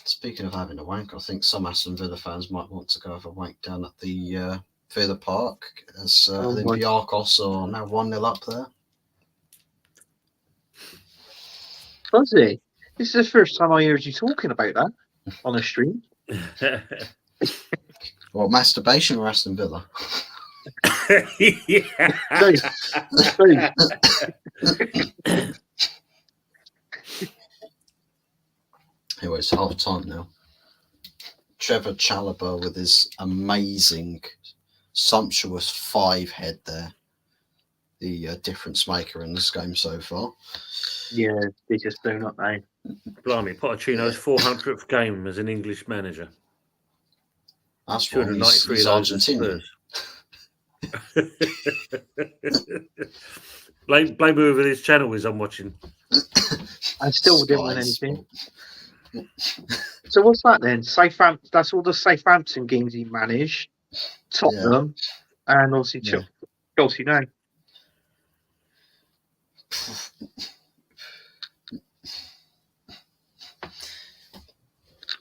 Speaking of having a wank, I think some Aston Villa fans might want to go have a wank down at the Villa Park, as Olympiacos are now 1-0 up there. Fuzzy, this is the first time I heard you talking about that on a stream. What, masturbation or Aston Villa? Anyway, it's half time now. Trevor Chalobah with his amazing, sumptuous 5 head there. The difference maker in this game so far. Yeah, they just do not know. Blimey, Pochettino's 400th game as an English manager. That's why he's Argentinian. Blame whoever this channel is I'm watching. I still didn't win anything. So what's that then? Southampton. That's all the Southampton games he managed. Tottenham, and obviously Chelsea now.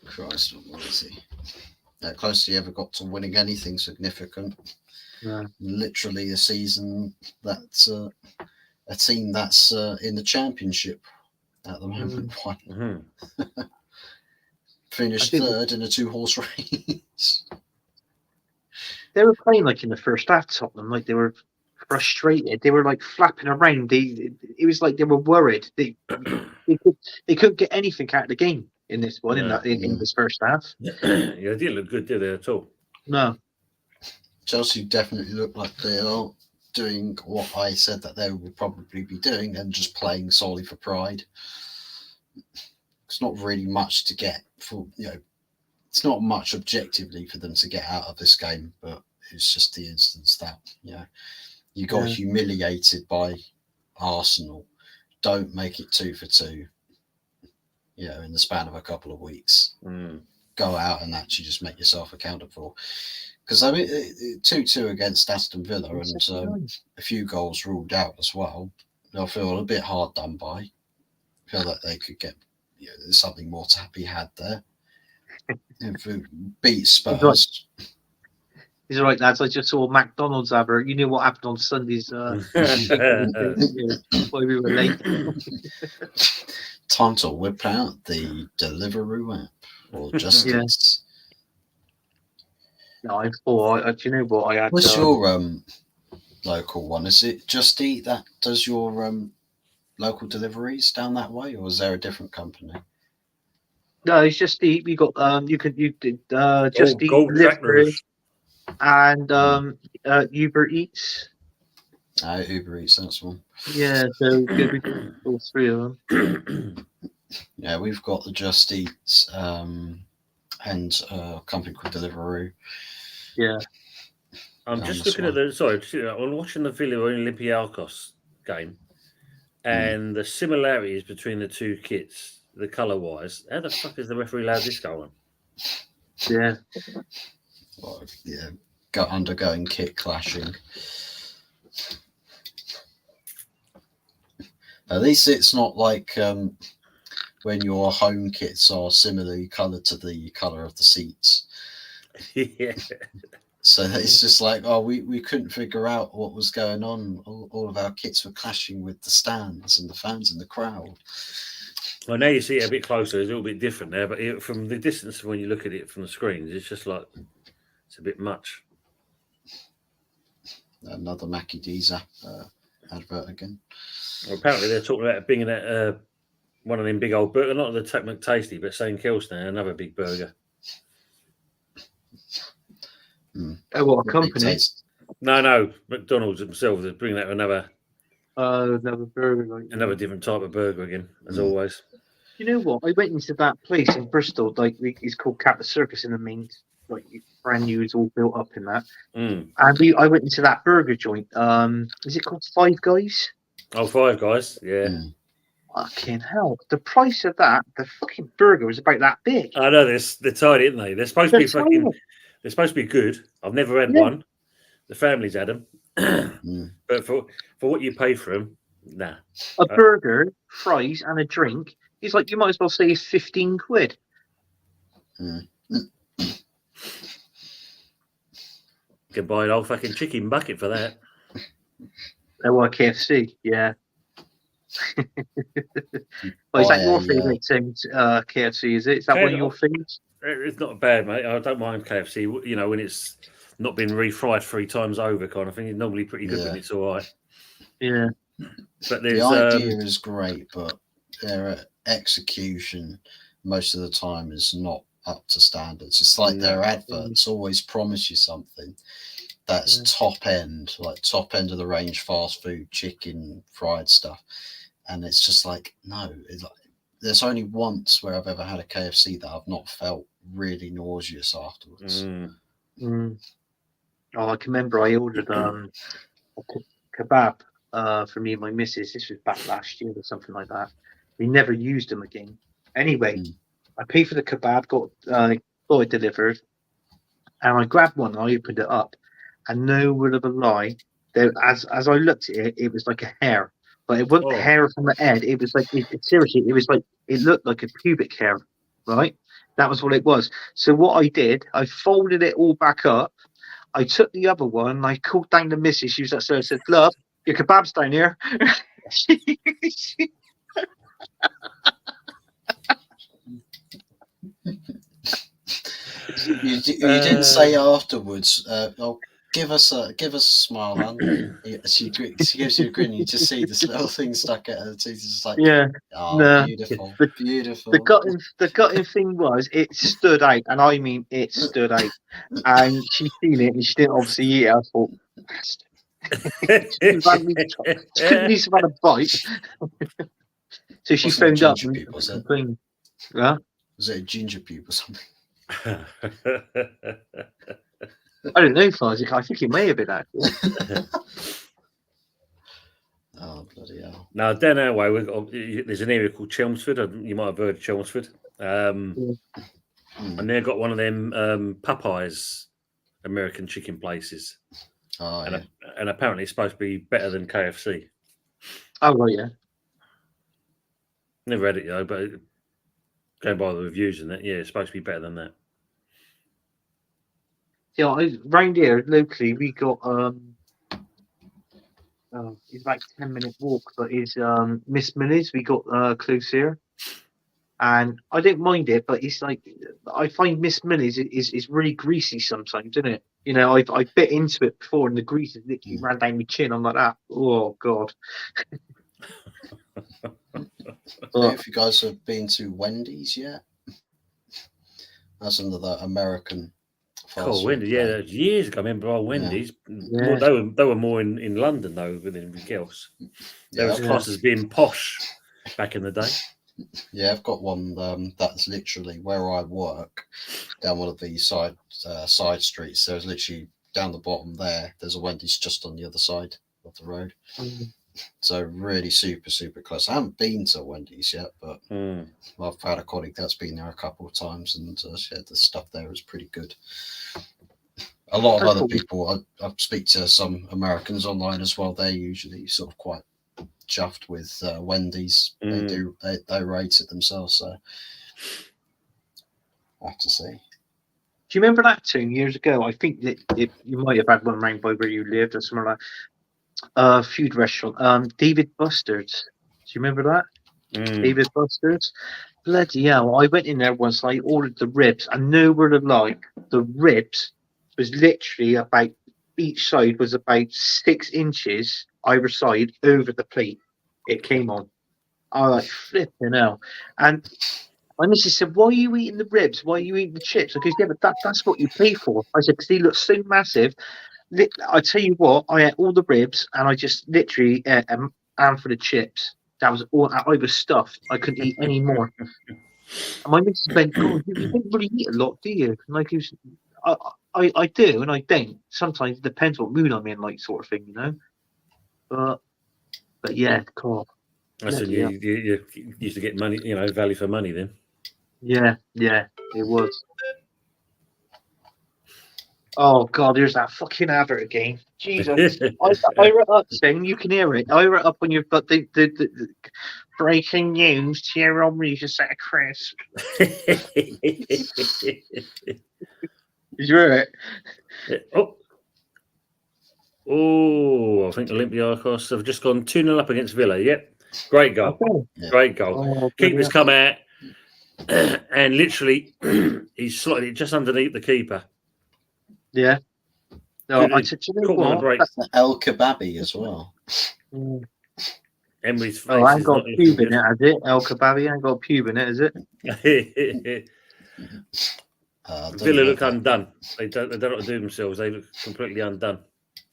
Christ, what is he? How close he ever got to winning anything significant? Yeah. Literally a season that's a team that's in the Championship at the moment. Finished third in a 2-horse race. They were playing like in the first half, Tottenham, like they were frustrated. They were like flapping around. It was like they were worried. They couldn't get anything out of the game in this one, in this first half. Yeah, they didn't look good, did they, at all? No. Chelsea definitely look like they are doing what I said that they would probably be doing, and just playing solely for pride. It's not really much to get for, it's not much objectively for them to get out of this game, but it's just the instance that, you got humiliated by Arsenal. Don't make it 2 for 2, in the span of a couple of weeks. Go out and actually just make yourself accounted for. Because 2-2 against Aston Villa and a few goals ruled out as well. They'll feel a bit hard done by. Feel that they could get there's something more to be had there. If we beat Spurs. He's all right, lads. I just saw McDonald's advert. You knew what happened on Sundays. Why we were late. Time to whip out the Deliveroo app or just No, I thought. Do you know what I had? What's your local one. Is it Just Eat that does your local deliveries down that way, or is there a different company? No, it's Just Eat. We got you did Just Eat Gold delivery tractors. and Uber Eats. Uber Eats, that's one. Yeah, so good. We got all three of them. Yeah, we've got the Just Eats and a company called Deliveroo. Yeah. I'm just looking at I'm watching the Villa Olympiacos game, and the similarities between the two kits, the colour wise. How the fuck is the referee allowed this go on? Yeah. Well, yeah, undergoing kit clashing. At least it's not like when your home kits are similarly coloured to the colour of the seats. Yeah. So it's just like, oh, we couldn't figure out what was going on. All of our kits were clashing with the stands and the fans in the crowd. Well, now you see it a bit closer. It's a little bit different there, but from the distance when you look at it from the screens, it's just like it's a bit much. Another Mackie D's advert again. Well, apparently they're talking about bringing out one of them big old burger, not the McTasty, but St Kills now, another big burger. Oh, what a company! No, McDonald's themselves are bringing out another burger, another different type of burger again, as always. You know what? I went into that place in Bristol, like it's called Cat the Circus in the main, like brand new, it's all built up in that. And I went into that burger joint. Is it called Five Guys? Oh, Five Guys, yeah. Fucking hell! The price of that, the fucking burger was about that big. I know they're tight, aren't they? They're supposed to be fucking. They're supposed to be good. I've never had one. The family's had them, but for what you pay for them, nah. A burger, fries, and a drink is like, you might as well say it's 15 quid. You can buy an old fucking chicken bucket for that. Oh, well, KFC, yeah. Well, is that your favourite thing, KFC? Is it? Is that one of your favourites? It's not bad, mate. I don't mind KFC. You know, when it's not been refried 3 times over, kind of thing. It's normally pretty good when it's all right. Yeah. But the idea is great, but their execution most of the time is not up to standards. It's like their adverts always promise you something that's top end of the range, fast food, chicken, fried stuff, and it's just like, no. There's only once where I've ever had a KFC that I've not felt really nauseous afterwards. Oh, I can remember I ordered a kebab for me and my missus. This was back last year or something like that. We never used them again. Anyway, I paid for the kebab, got it delivered, and I grabbed one and I opened it up. And no word of a lie, there, as I looked at it, it was like a hair. But it wasn't hair from the head. It was like, seriously, it was like, it looked like a pubic hair, right? That was what it was. So what I did, I folded it all back up. I took the other one, and I called down the missus. She was upstairs and said, "Love, your kebab's down here." You didn't say afterwards, "Oh, give us a smile, hon." She gives you a grin. You just see this little thing stuck at her teeth. It's just like, beautiful, beautiful. The gutting thing was, it stood out, and I mean, it stood out. And she's seen it, and she didn't obviously eat it. I thought, she couldn't even have a bite. So she phoned up and complained. Yeah? Was it a ginger pube or something? I don't know, Fuzzy. I think it may have been actually. Oh, bloody hell. Now, down our way, there's an area called Chelmsford. You might have heard of Chelmsford. And they've got one of them Popeyes American chicken places. Oh, and apparently it's supposed to be better than KFC. Oh, right, yeah. Never had it, though, but going by the reviews and that, yeah, it's supposed to be better than that. Yeah, around here locally we got it's like 10-minute walk, but it's Miss Millie's. We got close here. and I don't mind it, but it's like I find Miss Millie's is really greasy sometimes, isn't it? You know, I've bit into it before, and the grease has literally ran down my chin. I'm like that. Oh God. If you guys have been to Wendy's yet, that's another American fast food Wendy's, chain. that was years ago. I remember Wendy's. Yeah. They were more in London though than anything else. They was classed as being posh back in the day. Yeah, I've got one that's literally where I work, down one of these side streets. There's literally down the bottom there. There's a Wendy's just on the other side of the road. So really super close. I haven't been to Wendy's yet, but I've had a colleague that's been there a couple of times, and the stuff there is pretty good. A lot of other people, I speak to some Americans online as well. They're usually sort of quite chuffed with Wendy's. They rate it themselves, so I have to see. Do you remember that tune years ago? I think that you might have had one around by where you lived or somewhere like food restaurant. David Buster's. Do you remember that? David Buster's. Bloody hell! I went in there once. I ordered the ribs, and no word of lie, the ribs was literally about each side was about 6 inches either side over the plate. It came on. I was like flipping hell, and my missus said, "Why are you eating the ribs? Why are you eating the chips?" I goes, "Yeah, but that's what you pay for." I said, "Because they look so massive." I tell you what, I ate all the ribs, and I just literally ate a handful of chips. That was all. I was stuffed. I couldn't eat any more. And my missus went, "God, you don't really eat a lot, do you?" And like, I do, and I don't. Sometimes it depends what mood I'm in, like sort of thing, you know. But yeah, God. So you used to get money, value for money then. Yeah, it was. Oh God, there's that fucking advert again. Jesus, I wrote up saying you can hear it. I wrote up on your but the breaking news: Thierry Henry's a set of crisp. Did you hear it? I think Olympiacos have just gone 2-0 up against Villa. Yep, great goal, great goal. Oh, Keeper's come out and literally he's slotted it just underneath the keeper. Yeah. No, I said, you know what? El Kebabi as well. Emery's face I ain't is got not pube in it, has it? El Kebabi ain't got pube in it, is it? Villa look undone. They don't know what to do themselves. They look completely undone.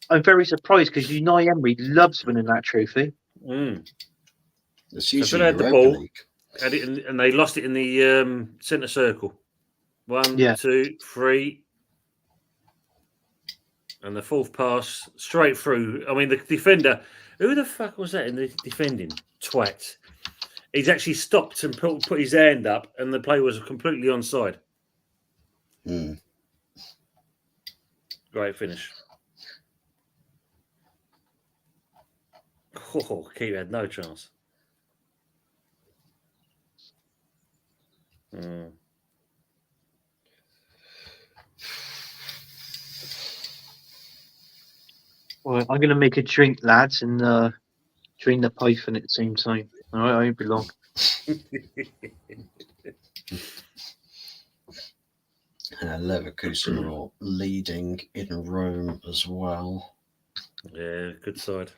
I'm very surprised because Unai Emery loves winning that trophy. It's usually so Villa had the ball, had it and they lost it in the centre circle. 1, 2, 3. And the fourth pass straight through. I mean, the defender, who the fuck was that in the defending? Twat. He's actually stopped and put his hand up, and the play was completely onside. Great finish. Oh, keeper had no chance. Well, I'm going to make a drink, lads, and drain the python at the same time. All right, I won't be long. Leverkusen are leading in Rome as well. Yeah, good side.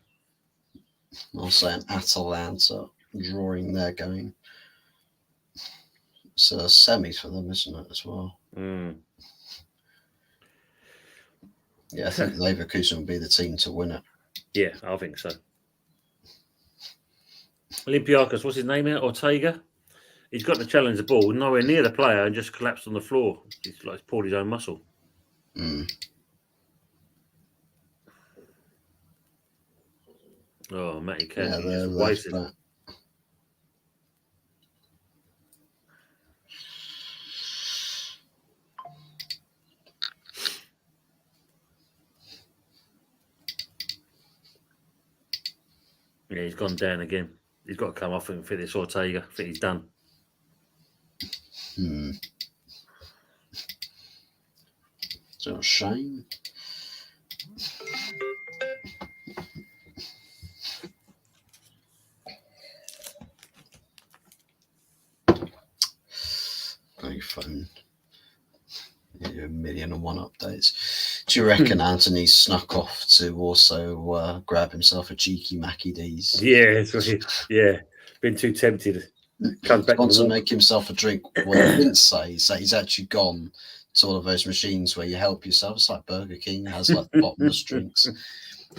I'll say an Atalanta drawing their game. It's a semi for them, isn't it, as well? Yeah, I think Leverkusen will be the team to win it. Yeah, I think so. Olympiacos, what's his name here? Ortega. He's got to challenge the ball, nowhere near the player, and just collapsed on the floor. He's like pulled his own muscle. Oh, Matty Cash, he just wasted. Yeah, he's gone down again. He's got to come off and fit this Ortega. I think he's done. It's a shame. on your phone. A million and one updates. Do you reckon Anthony snuck off to also grab himself a cheeky Mackie D's? Yeah, yeah. Been too tempted. Comes back Wants to to make himself a drink. What he didn't say is that he's actually gone to all of those machines where you help yourself. It's like Burger King has like bottomless drinks.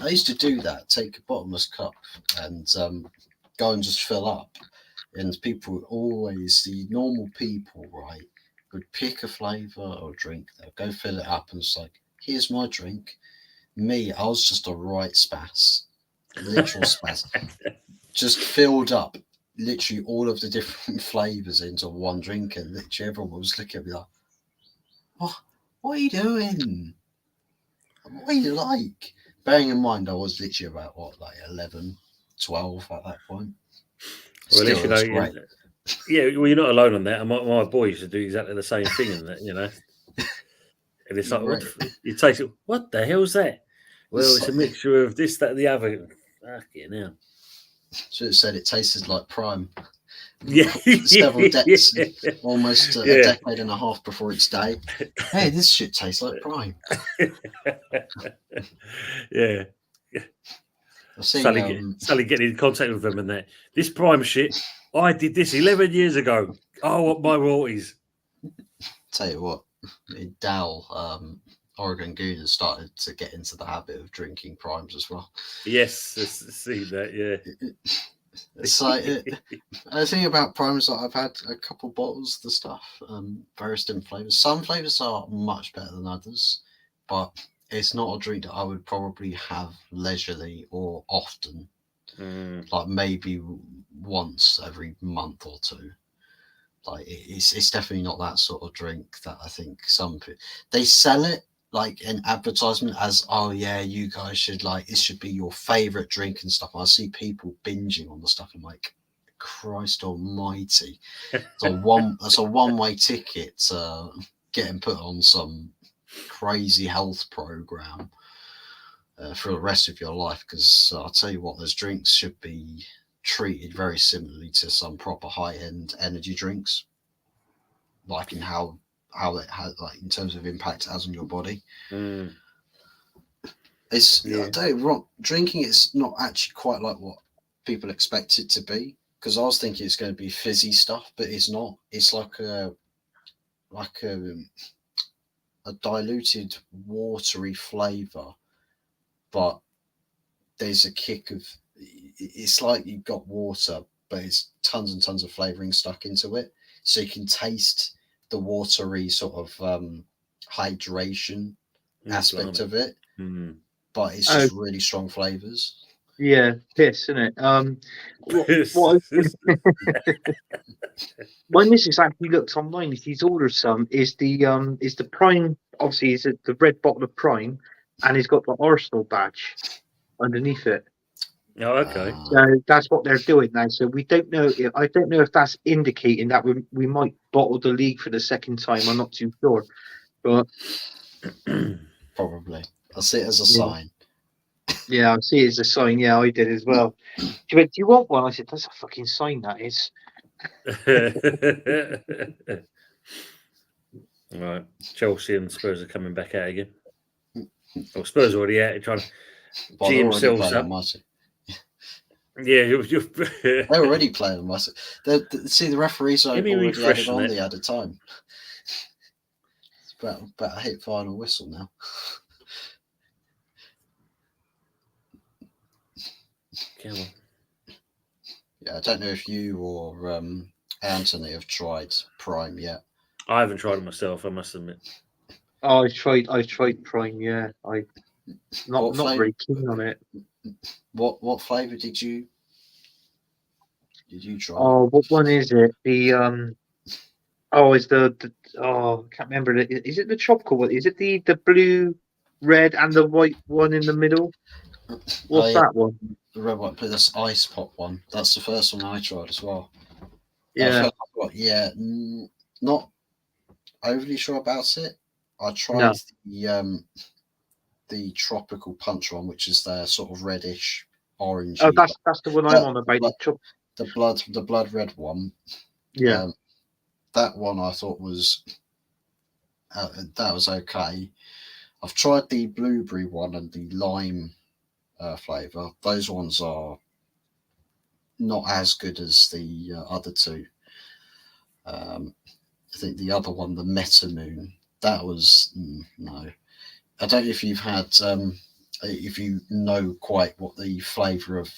I used to do that. Take a bottomless cup and go and just fill up. And people would always, the normal people, right, would pick a flavour or drink. They'll go fill it up and it's like, here's my drink. Me, I was just a right spaz. Literal spaz. Just filled up literally all of the different flavours into one drink, and literally everyone was looking at me like, what are you doing? What are you like? Bearing in mind I was literally about 11, 12 at that point. Well, at least you know, great. Yeah, well, you're not alone on that. And my boy used to do exactly the same thing, and that, And it's like, right. You taste it. What the hell's that? Well, it's a mixture of this, that, and the other. Fucking hell. Should have said it tasted like Prime. Yeah, Several decades, almost a decade and a half before its day. Hey, this shit tastes like Prime. Yeah. Sally getting in contact with them and that. This Prime shit, I did this 11 years ago. Oh, what my royalties. Tell you what, Dal, Oregon Goon has started to get into the habit of drinking Primes as well. Yes, I've seen that, yeah. It's like, the thing about Primes that I've had a couple bottles of the stuff, various different flavours. Some flavours are much better than others, but it's not a drink that I would probably have leisurely or often, like maybe once every month or two. Like it's definitely not that sort of drink that I think they sell it like an advertisement as, oh yeah, you guys should this should be your favorite drink and stuff. I see people binging on the stuff. I'm like, Christ almighty. That's a one-way ticket to getting put on some crazy health program for the rest of your life, because I'll tell you what, those drinks should be treated very similarly to some proper high-end energy drinks, like in how it has, like in terms of impact it has on your body. It's I tell you wrong, drinking it's not actually quite like what people expect it to be, because I was thinking it's going to be fizzy stuff, but it's not. It's like a diluted watery flavor, but there's a kick of, it's like you've got water but it's tons and tons of flavoring stuck into it, so you can taste the watery sort of hydration aspect of it, but it's just really strong flavors. Yeah, piss, isn't it? When this is actually looked online, if he's ordered some, is the Prime, obviously is the red bottle of Prime, and he's got the Arsenal badge underneath it. Oh, okay. So that's what they're doing now. So we don't know. I don't know if that's indicating that we might bottle the league for the second time. I'm not too sure, but probably I'll see it as a sign. Yeah, I see it as a sign. Yeah, I did as well. She went, "Do you want one?" I said, "That's a fucking sign, that is." Right, Chelsea and Spurs are coming back out again. Well, Spurs are already out trying to G themselves up. Yeah, they're already playing massive. See, the referees are already added on the added time. It's about to hit final whistle now. Come on. Yeah, I don't know if you or Anthony have tried Prime yet. I haven't tried it myself, I must admit. Oh, I tried Prime. Yeah, I not very keen on it. What flavour did you try? Oh, what one is it? The is the I can't remember. Is it the tropical one? Is it the blue, red, and the white one in the middle? What's that one? The red one, but that's ice pop one. That's the first one I tried as well. Yeah. Not overly sure about it. I tried the tropical punch one, which is their sort of reddish orange. Oh, that's the one I'm on about. The blood red one. Yeah. that one I thought was that was okay. I've tried the blueberry one and the lime flavour. Those ones are not as good as the other two. I think the other one, the Meta Moon, that was no. I don't know if you've had, if you know quite what the flavour of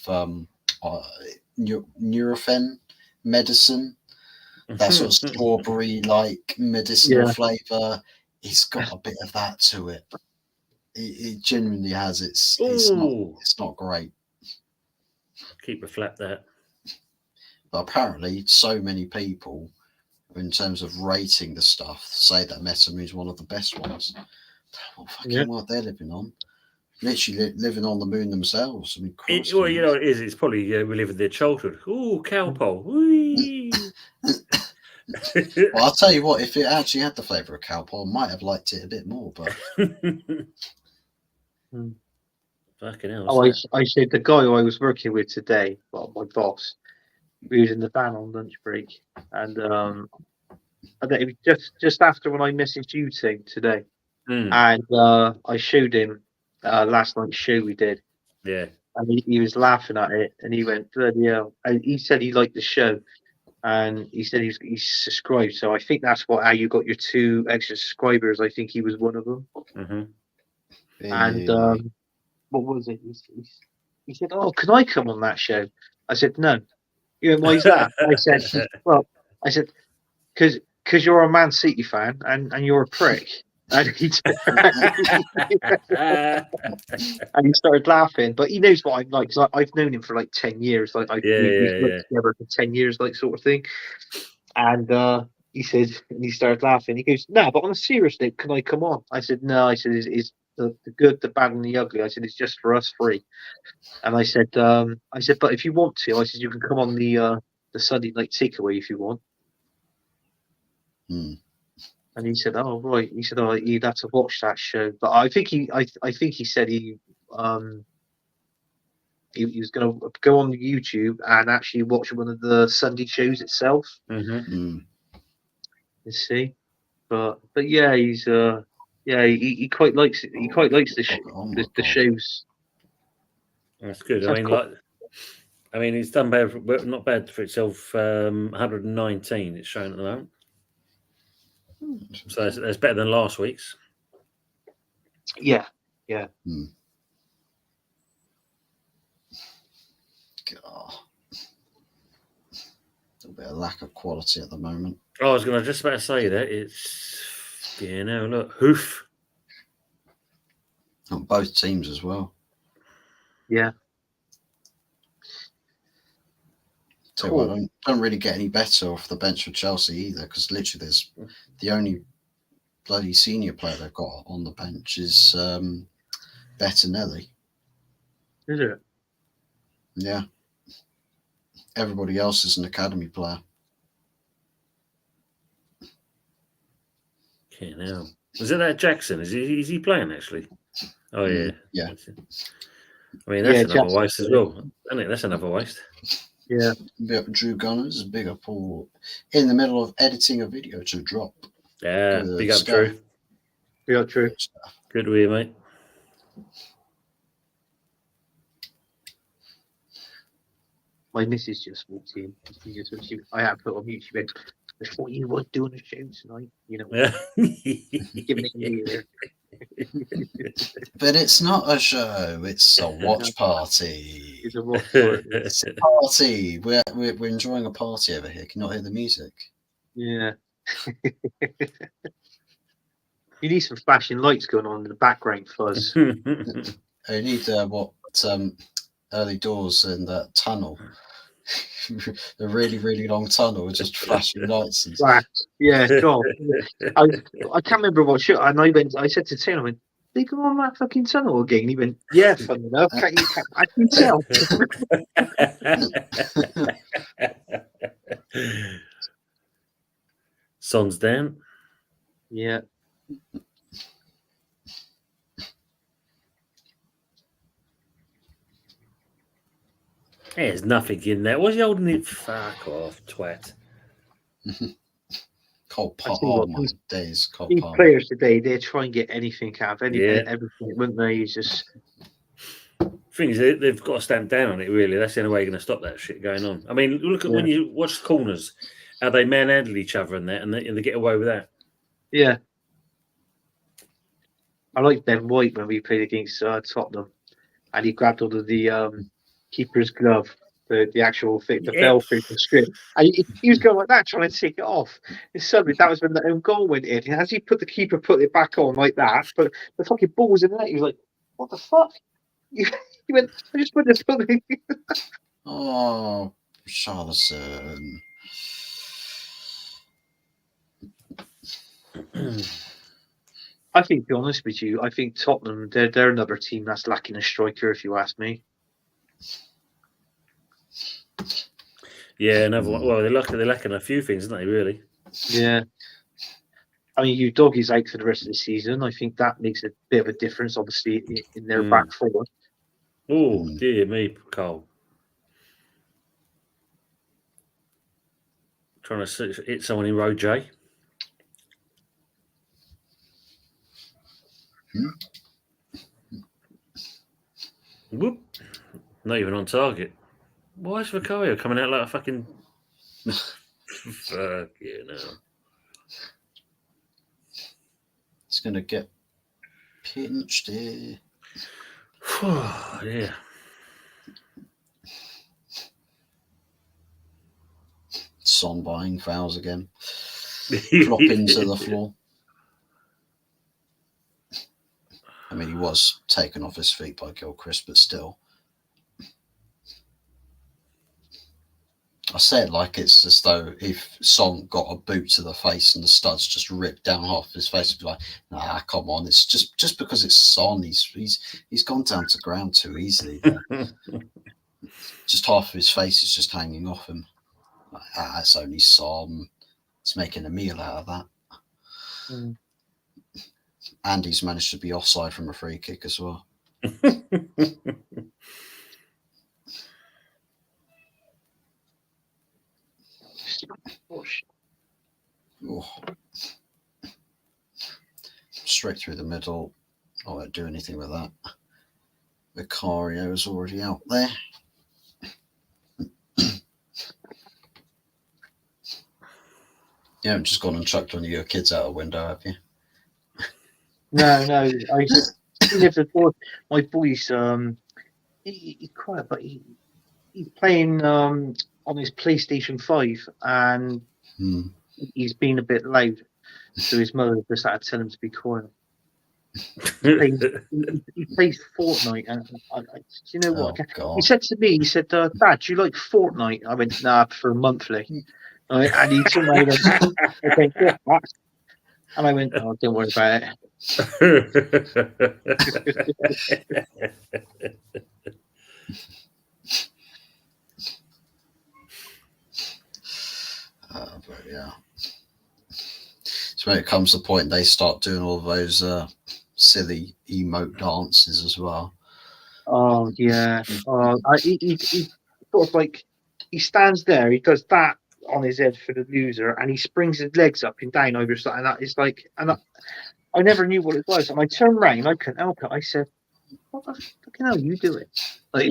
Nurofen medicine, that sort of strawberry-like medicinal flavour. It's got a bit of that to it. It genuinely has. It's not great. Keep the flap that. But apparently, so many people, in terms of rating the stuff, say that Metamoon is one of the best ones. What fucking world they're living on? Literally living on the moon themselves. I mean, well, you know, it's probably reliving their childhood. Ooh, cowpole. Well, I'll tell you what, if it actually had the flavour of cowpole, I might have liked it a bit more, but fucking hell. Oh, I said the guy who I was working with today, well, my boss, we was in the van on lunch break, and I think it was just after when I messaged you today, and I showed him last night's show we did. Yeah. And he was laughing at it, and he went, bloody hell. And he said he liked the show, and he said he's subscribed. So I think that's how you got your 2 extra subscribers. I think he was one of them. And what was it? He said, "Oh, can I come on that show?" I said, "No." He went, "Why is that?" I said, "Well," I said, "Because you're a Man City fan and you're a prick." And he started laughing, but he knows what I'm like because I've known him for like 10 years. Like we've worked together for 10 years, like sort of thing. And he said, and he started laughing. He goes, "No, but on a serious note, can I come on?" I said, "No." I said, "Is the good, the bad, and the ugly." I said, "It's just for us 3." And I said, "But if you want to," I said, "you can come on the Sunday night takeaway if you want." And he said, "Oh right." He said, "Oh, you'd have to watch that show." But I think he said he was going to go on YouTube and actually watch one of the Sunday shows itself. You see, but yeah, he's he quite likes it. He quite likes the shows. That's good. I mean, it's done bad, but not bad for itself. 119. It's showing at the moment. So that's better than last week's. Yeah. God. A bit of lack of quality at the moment. I was going to just about to say that it's look, hoof on both teams as well. Yeah. So cool. I don't really get any better off the bench for Chelsea either, because literally there's the only bloody senior player they've got on the bench is Bettinelli. Is it? Yeah. Everybody else is an academy player. Okay, now is it that Jackson? Is he playing actually? Oh yeah. Yeah. I mean that's another waste as well. I think that's another waste. Yeah. Drew Gunners, big up Paul in the middle of editing a video to drop. Yeah, big up Drew. Big up Drew. Good to hear, mate. My missus just walked in. I had put on mute. She went, "I thought you were doing a show tonight." You know, giving it a year. But it's not a show. It's a watch party. It's a watch party. It's a party. We're enjoying a party over here. Can you not hear the music? Yeah. You need some flashing lights going on in the background fuzz. I need early doors in that tunnel. A really, really long tunnel with just flashing lights. Yeah, God. I can't remember what show. And I said to Tim, I went, "They go on that fucking tunnel again." He went, "Yeah, funny enough. I can tell." Son's down. Yeah. There's nothing in there. What's he holding it? Fuck off, twat. Cole I tell Palmer. you Oh what, my days, Cole these Palmer. players today, they try and get anything out of Yeah. everything, wouldn't they? It's just Thing is, they've got to stamp down on it. Really, that's the only way you're going to stop that shit going on. I mean, look at when you watch corners, how they manhandle each other and that, and they get away with that. yeah. I like Ben White when we played against Tottenham, and he grabbed onto the keeper's glove, the actual thing, the Yeah. velcro the script, and he was going like that, trying to take it off. And suddenly, that was when the own goal went in. And as he put it back on like that, but the fucking ball was in there. He was like, "What the fuck?" He went, "I just put this on." Oh, Charleston. I think, to be honest with you, I think Tottenham, they're another team that's lacking a striker, if you ask me. Yeah, another one. Well, they're lacking a few things, aren't they? Really. Yeah. I mean, you doggies out for the rest of the season. I think that makes a bit of a difference, obviously, in their back four. Oh, dear me, Carl. Trying to hit someone in row J. Whoop. Not even on target. Why is Vicario coming out like a fucking... Fuck you know. It's going to get pinched here. Yeah. Son buying fouls again. Flopping to the floor. I mean, he was taken off his feet by Gilchrist, but still. I say it like it's as though if Son got a boot to the face and the studs just ripped down half his face, it'd be like, nah, come on. It's just because it's Son, he's gone down to ground too easily there. Just half of his face is just hanging off him. Like, it's only Son. He's making a meal out of that. And he's managed to be offside from a free kick as well. Oh. Straight through the middle. I won't do anything with that. Vicario is already out there. You haven't just gone and chucked one of your kids out a window, have you? No. I just my boy's he's quiet, but he's playing on his PlayStation 5, and he's been a bit loud, so his mother just had to tell him to be quiet. He plays Fortnite, and do you know what? He said to me, Dad, do you like Fortnite? I went, nah, for monthly. And he turned around and went, and I went, oh, don't worry about it. But yeah. So when it comes to the point, they start doing all those silly emote dances as well. Oh yeah. He sort of like he stands there, he does that on his head for the loser, and he springs his legs up and down over something. That is like, and I never knew what it was. And I turned around, I couldn't help it. I said, "What the fucking hell are you doing?" Like,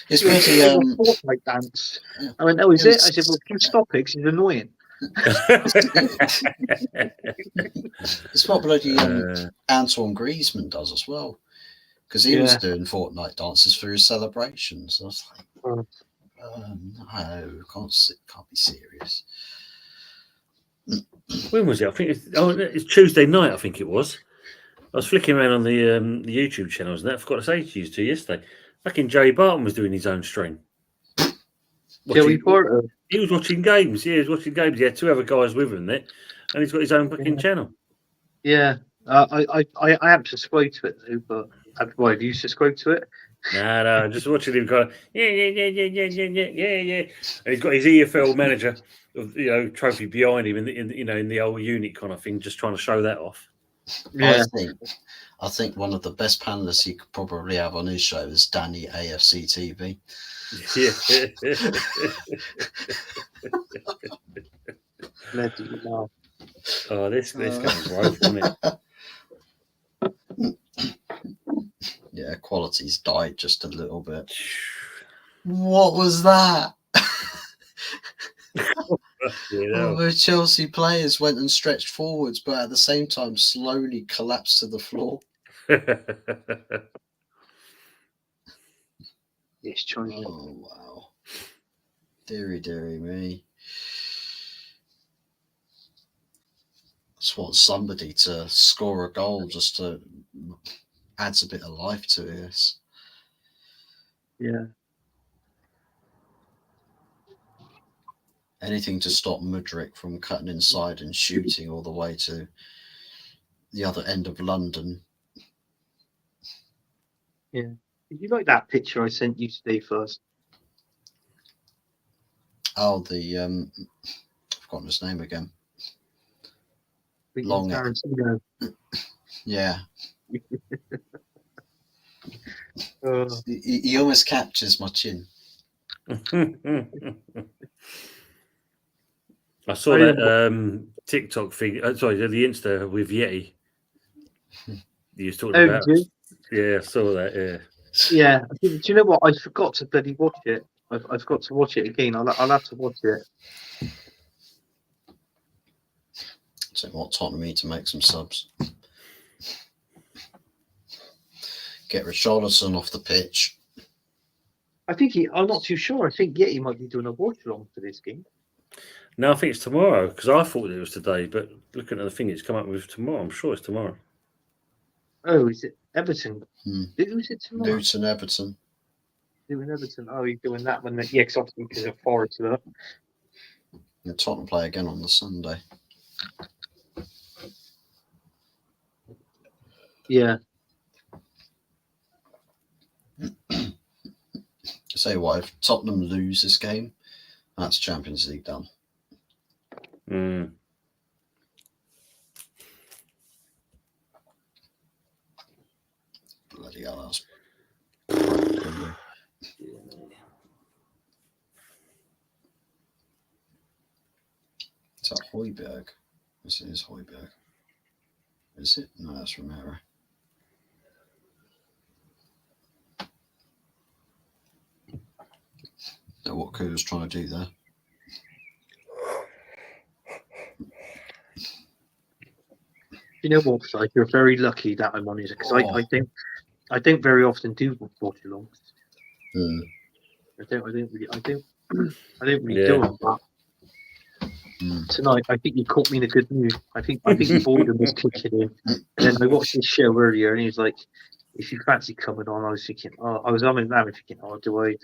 it's pretty Fortnite dance. I went, "Oh, is it?" I said, "Well, can you stop it? 'Cause it's annoying." It's what bloody Antoine Griezmann does as well, because he was doing Fortnite dances for his celebrations. I was like, no, can't be serious. When was it? I think it's Tuesday night. I think it was. I was flicking around on the YouTube channels and that. I forgot to say to you yesterday. Fucking Joey Barton was doing his own stream. Joey Barton. He was watching games. Yeah, he was watching games. He had two other guys with him there, and he's got his own fucking channel. Yeah, I haven't subscribed to it though, but have you subscribed to it? No, just watching him kind of yeah. And he's got his EFL manager, trophy behind him in the old unit kind of thing, just trying to show that off. Yeah. I think one of the best panelists he could probably have on his show is Danny AFC TV. Bloody hell. Oh, this game's woeful, isn't it? Yeah, quality's died just a little bit. What was that? Yeah. The Chelsea players went and stretched forwards, but at the same time slowly collapsed to the floor. Yes, Johnny. Oh wow. Deary me. Just want somebody to score a goal just to adds a bit of life to this. Yeah. Anything to stop Mudryk from cutting inside and shooting all the way to the other end of London. Yeah. Did you like that picture I sent you today first? Oh, the I've forgotten his name again. Long Tarantino. Yeah. Oh. He almost captures my chin. I saw that TikTok thing. Sorry, the Insta with Yeti. You was talking about. Yeah, I saw that. Yeah. Yeah. Do you know what? I forgot to bloody watch it. I forgot to watch it again. I'll have to watch it. So what Tottenham need to make some subs. Get Richarlison off the pitch. I think I'm not too sure. I think Yeti might be doing a watch-along for this game. No, I think it's tomorrow because I thought it was today, but looking at the thing it's come up with tomorrow. I'm sure it's tomorrow. Oh, is it Everton? Who's it tomorrow? Luton, Everton. Doing Everton. Oh, he's doing that one. Yeah, obviously because of Forest. And Tottenham play again on the Sunday. Yeah. Say what, if Tottenham lose this game, that's Champions League done. Bloody hell, that's Is that Højbjerg? This is Højbjerg. Is it? No, that's Romero. Know what Kuh's trying to do there. You know what, Si? You're very lucky that I'm on it because I don't very often do watch-alongs. I don't really do them. But tonight, I think you caught me in a good mood. I think boredom was kicking in. And then I watched this show earlier, and he was like, "If you fancy coming on," I was thinking, I was thinking, do I?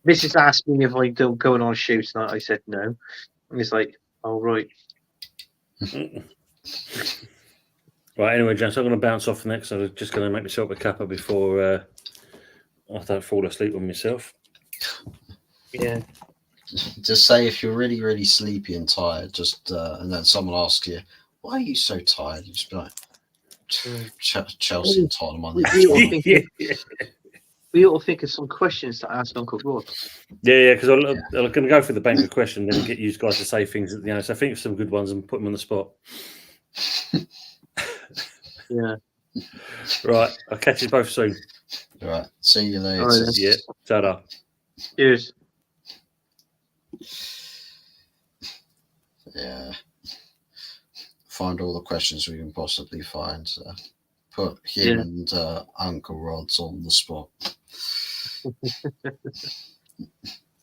Mrs. asked me if I don't go on a show tonight. I said no. And it's like, oh right. Right, anyway, James, I'm going to bounce off next. I'm just going to make myself a cuppa before I don't fall asleep on myself. Yeah. Just say if you're really, really sleepy and tired, just and then someone asks you, "Why are you so tired?" You just be like, "Chelsea and Tottenham on the." We ought to think of some questions to ask Uncle Rod. Yeah, because I'm going to go through the bank of questions and then get you guys to say things. So I think of some good ones and put them on the spot. Yeah. Right, I'll catch you both soon. All right, see you later. Right, yeah, ta-da. Cheers. Yeah. Find all the questions we can possibly find. Put him and Uncle Rod's on the spot.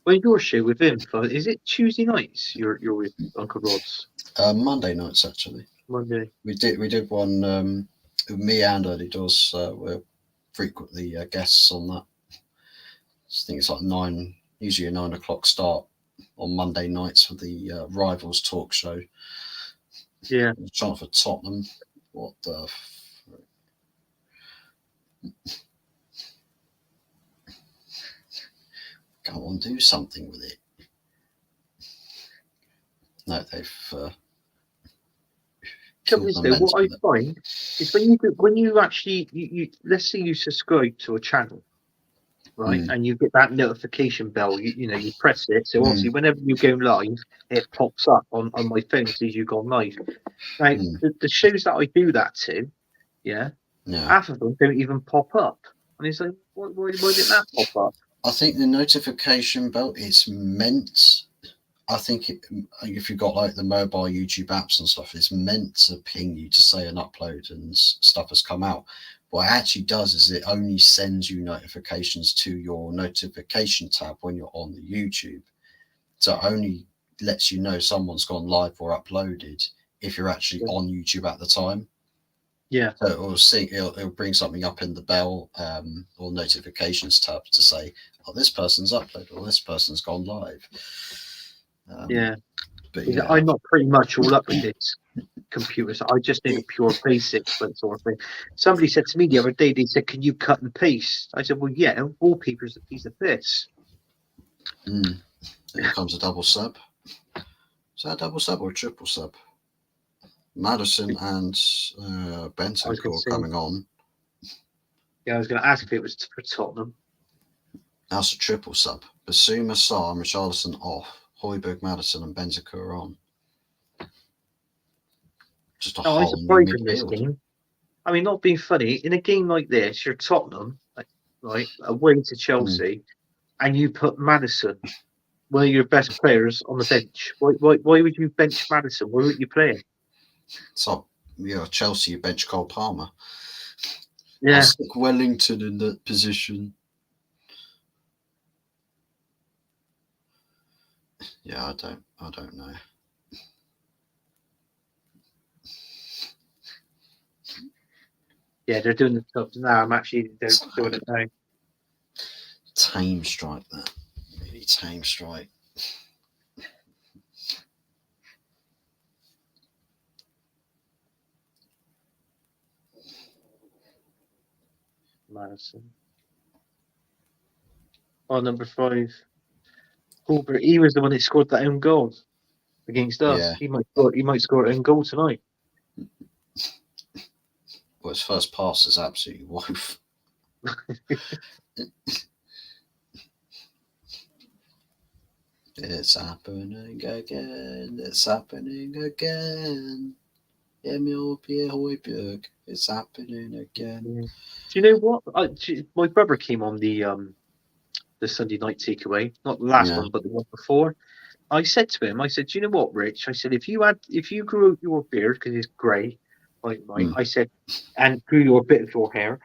Well, your show with him, is it Tuesday nights? You're with Uncle Rod's? Monday nights actually. Monday. We did one with me and Early Doors. We're frequently guests on that. I think it's like usually a 9 o'clock start on Monday nights for the Rivals talk show. Yeah. Trying for Tottenham. What the? Go on, do something with it. No, they've. What I find is when you actually you let's say you subscribe to a channel, right? And you get that notification bell. You press it. So obviously, whenever you go live, it pops up on my phone says you've gone live. Now, the shows that I do that to, half of them don't even pop up. And it's like, why didn't that pop up? I think the notification bell is meant. I think if you've got like the mobile YouTube apps and stuff, it's meant to ping you to say an upload and stuff has come out. What it actually does is it only sends you notifications to your notification tab when you're on the YouTube. So it only lets you know someone's gone live or uploaded if you're actually on YouTube at the time. Yeah. So it'll bring something up in the bell or notifications tab to say, oh, this person's uploaded or this person's gone live. But I'm not pretty much all up with this computer, so I just need a pure basic sort of thing. Somebody said to me the other day, they said, "Can you cut and paste?" I said, "Well, yeah, wallpaper's a piece of piss." Here comes a double sub. Is that a double sub or a triple sub? Madison and Bentancur coming on. Yeah, I was going to ask if it was for Tottenham. That's a triple sub. Basuma, Sarr, Richarlison off. Højbjerg, Madison, and Bentancur on. Just a whole new midfield. This game. I mean, not being funny, in a game like this, you're Tottenham, right, away to Chelsea, and you put Madison, one of your best players, on the bench. Why would you bench Madison? Why would you play him? So, Chelsea, you bench Cole Palmer. Yeah. I'll stick Wellington in that position. Yeah, I don't know. Yeah, they're doing the stuff now. I'm actually doing it now. Tame strike, that. Really tame strike. Madison. Oh, number 5. Hulbert, he was the one that scored that own goal against us. Yeah. He might score an own goal tonight. Well, his first pass is absolutely woeful. It's happening again. It's happening again. Emil Pierre Højbjerg. It's happening again. Do you know what? My brother came on the Sunday night takeaway, not the last one, but the one before. I said to him, do you know what, Rich? I said, if you grew out your beard because it's grey, like mine, I said, and grew a bit of your hair,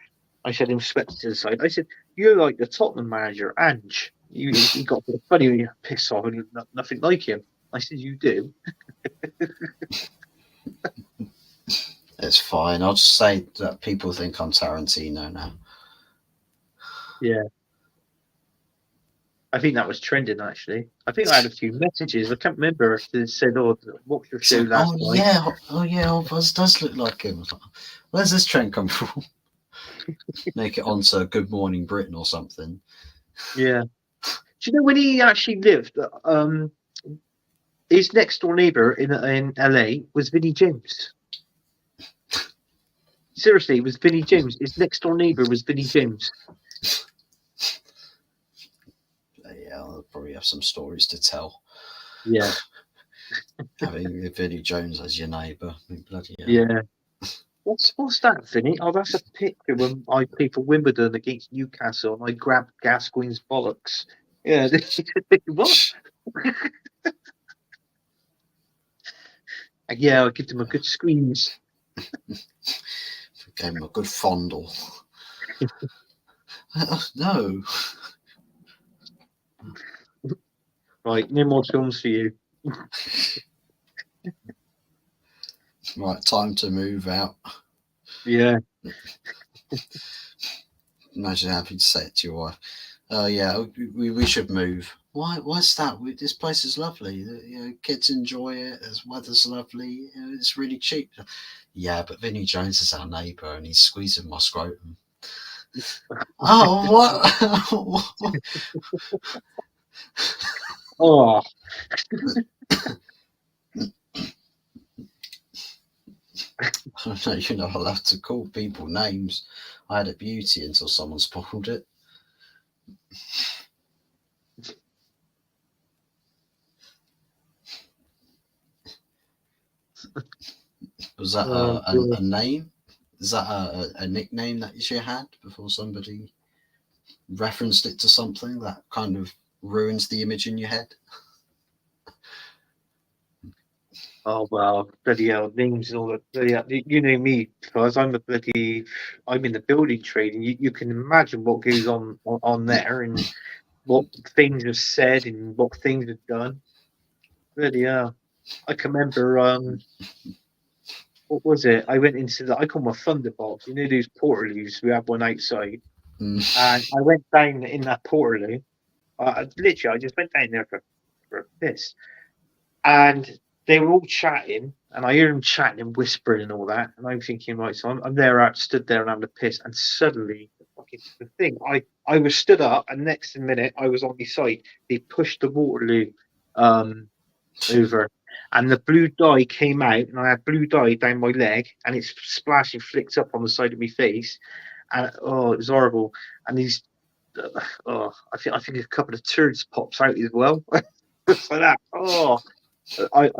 I said, and swept to the side. I said, you're like the Tottenham manager, Ange. He got a bit funny when you piss off and nothing like him. I said, you do. It's fine. I'll just say that people think I'm Tarantino now. Yeah. I think that was trending, actually. I think I had a few messages. I can't remember if they said, "Oh, what's your show last night?" Oh yeah, Buzz does look like him. Where's this trend come from? Make it onto Good Morning Britain or something. Yeah. Do you know when he actually lived? His next door neighbor in LA was Vinnie James. Seriously, it was Vinnie James. His next door neighbor was Vinnie James. Yeah, I'll probably have some stories to tell. Yeah. Having Vinnie Jones as your neighbour. Bloody hell. Yeah. What's that, Vinny? Oh, that's a picture when I played for Wimbledon against Newcastle and I grabbed Gascoigne's bollocks. Yeah. What? Yeah, I give them a good squeeze. Gave him a good fondle. No. Right, no more films for you. Right, time to move out. Yeah. Imagine having to say it to your wife. Yeah, we should move. Why's that? This place is lovely. Kids enjoy it. The weather's lovely. It's really cheap. Yeah, but Vinnie Jones is our neighbour and he's squeezing my scrotum. Oh, what? Oh. No, you're not allowed to call people names. I had a beauty until someone spoiled it. Was that God. a name? Is that a nickname that you had before somebody referenced it to something that kind of ruins the image in your head? Oh well, bloody hell, names and all that. Bloody hell. You know me, because I'm in the building trade, and you can imagine what goes on there, and what things are said, and what things are done. Bloody hell. I can remember, what was it? I went into I call my thunderbox. You know those portaloos? We have one outside, Mm. and I went down in that portaloo. Literally, I just went down there for a piss, and they were all chatting, and I hear them chatting and whispering and all that, and I'm thinking, right, so I'm there, out, stood there and having a piss, and suddenly, the thing, I was stood up, and next minute I was on my side. They pushed the Waterloo over, and the blue dye came out, and I had blue dye down my leg, and it's splashing, flicked up on the side of my face, and oh, it was horrible. And these, I think a couple of turds pops out as well. It's like that. Oh, I've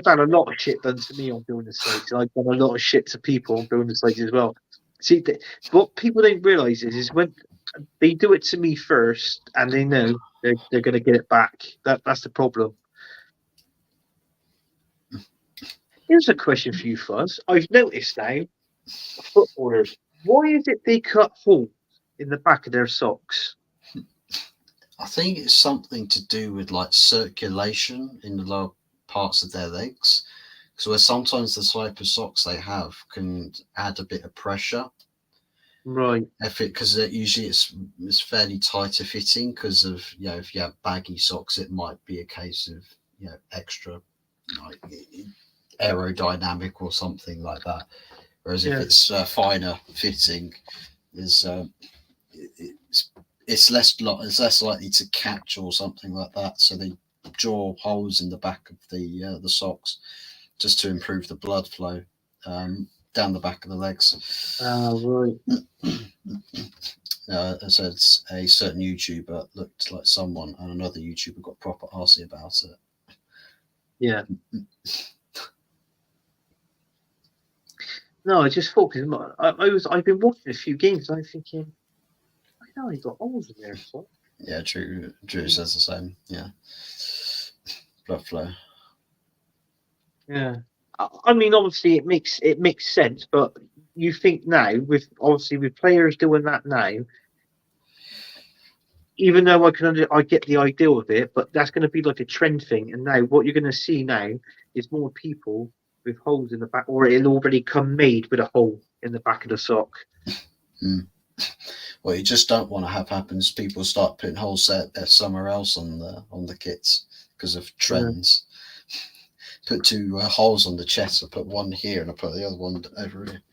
had a lot of shit done to me on building sites, and I've done a lot of shit to people on building sites as well. See, what people don't realise is when they do it to me first, and they know they're going to get it back. That's the problem. Here's a question for you, Fuzz. I've noticed now, footballers, why is it they cut holes in the back of their socks? I think it's something to do with like circulation in the lower parts of their legs. Because where sometimes the type of socks they have can add a bit of pressure. Right. Because usually it's fairly tighter fitting. Because of if you have baggy socks, it might be a case of extra like aerodynamic or something like that. Whereas if it's finer fitting, it's less likely to catch or something like that. So they draw holes in the back of the socks just to improve the blood flow down the back of the legs. Right. So it's a certain YouTuber looked like someone, and another YouTuber got proper arsey about it. Yeah. No, I just thought because I've been watching a few games, and I'm thinking, I know he got holes in there. So. Yeah, Drew says the same. Yeah, blood flow. Yeah, I mean, obviously it makes sense, but you think now with players doing that now, even though I get the idea of it, but that's going to be like a trend thing. And now what you're going to see now is more people with holes in the back, or it'll already come made with a hole in the back of the sock. What you just don't want to have happen is people start putting holes there somewhere else on the kits because of trends. Yeah. Put two holes on the chest. I put one here and I put the other one over here.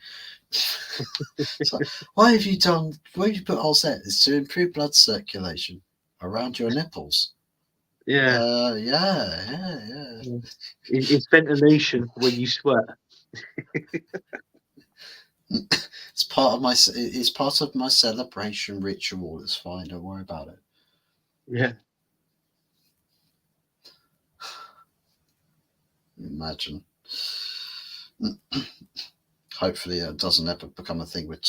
So, why have you put holes there? It's to improve blood circulation around your nipples. Yeah. Yeah. It's ventilation when you sweat. It's part of my celebration ritual. It's fine. Don't worry about it. Yeah. Imagine. Hopefully, it doesn't ever become a thing with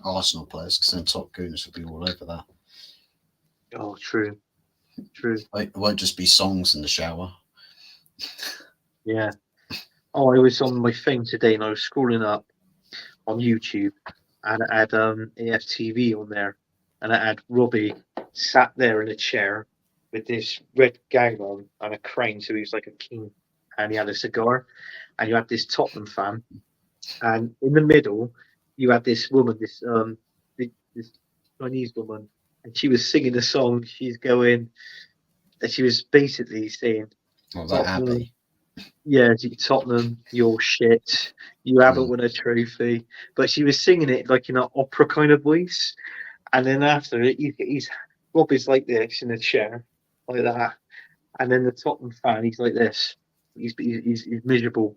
Arsenal players, because then Top Gooners will be all over that. Oh, true. It won't just be songs in the shower. Yeah. Oh, I was on my phone today, and I was scrolling up on YouTube, and it had AFTV on there, and it had Robbie sat there in a chair with this red gown on and a crown, so he was like a king, and he had a cigar, and you had this Tottenham fan, and in the middle you had this woman, this Chinese woman, and she was singing a song. She's going, and she was basically saying, that happy. Yeah, Tottenham, you're shit. You haven't won a trophy. But she was singing it like in an opera kind of voice. And then after it, Rob is like this in a chair, like that. And then the Tottenham fan, he's like this. He's miserable.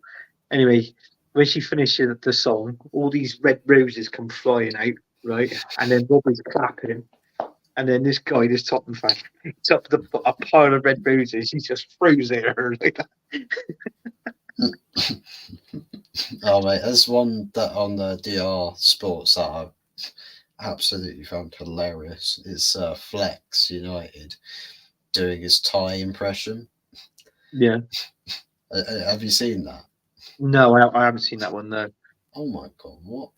Anyway, when she finishes the song, all these red roses come flying out, right? And then Rob is clapping. And then this Tottenham fan, picks up a pile of red roses. He just throws it at her like that. Oh mate, there's one that on the DR Sports that I absolutely found hilarious. It's Flex United doing his Thai impression. Yeah. Have you seen that? No, I haven't seen that one. No. Oh my god, what?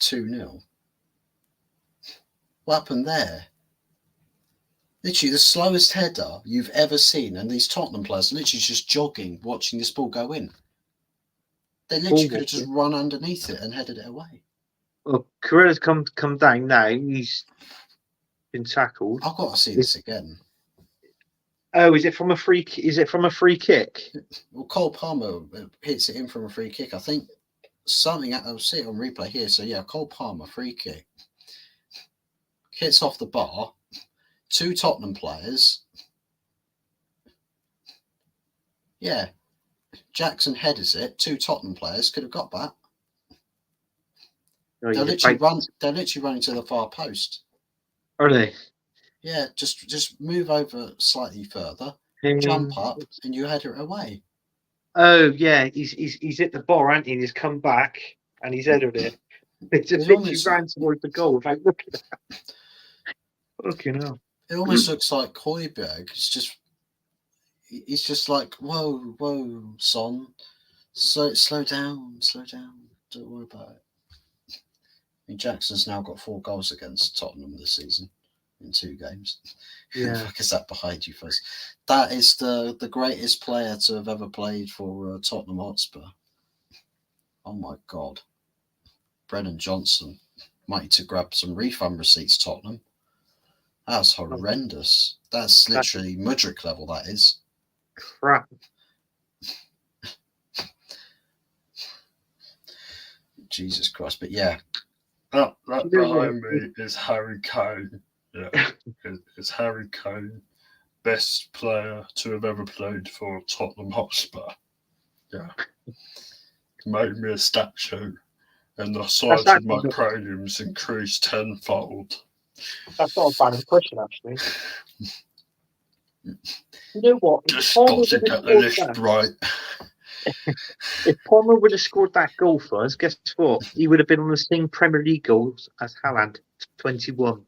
2-0. What happened there? Literally the slowest header you've ever seen, and these Tottenham players literally just jogging, watching this ball go in. They literally could have just run underneath it and headed it away. Well, Carrella's come down now. He's been tackled. I've got to see this again. Oh, is it from a free? Is it from a free kick? Well, Cole Palmer hits it in from a free kick. I think something. I'll see it on replay here. So yeah, Cole Palmer free kick hits off the bar. 2 Tottenham players. Yeah, Jackson headers it. 2 Tottenham players could have got that. Oh, They're literally running to the far post. Are they? Yeah, just move over slightly further, jump up, and you header it away. Oh yeah, he's hit the bar, hasn't he? He's come back and he's headed it. It's just literally ran towards the goal without looking at it. Fucking hell. It almost looks like Højbjerg. He's just like, whoa, son. Slow down. Don't worry about it. I mean, Jackson's now got 4 goals against Tottenham this season in 2 games. Yeah. Who the fuck is that behind you, first? That is the greatest player to have ever played for Tottenham Hotspur. Oh my God. Brennan Johnson. Might need to grab some refund receipts, Tottenham. That's horrendous. That's literally Mudryk level, that is. Crap. Jesus Christ. But yeah. That behind me is Harry Kane. Yeah. It's Harry Kane. Best player to have ever played for Tottenham Hotspur. Yeah. Made me a statue. And the size of my cranium's increased tenfold. That's not a bad impression, actually. You know what? Just got to get the list right. If Palmer would have scored that goal for us, guess what? He would have been on the same Premier League goals as Haaland, 21.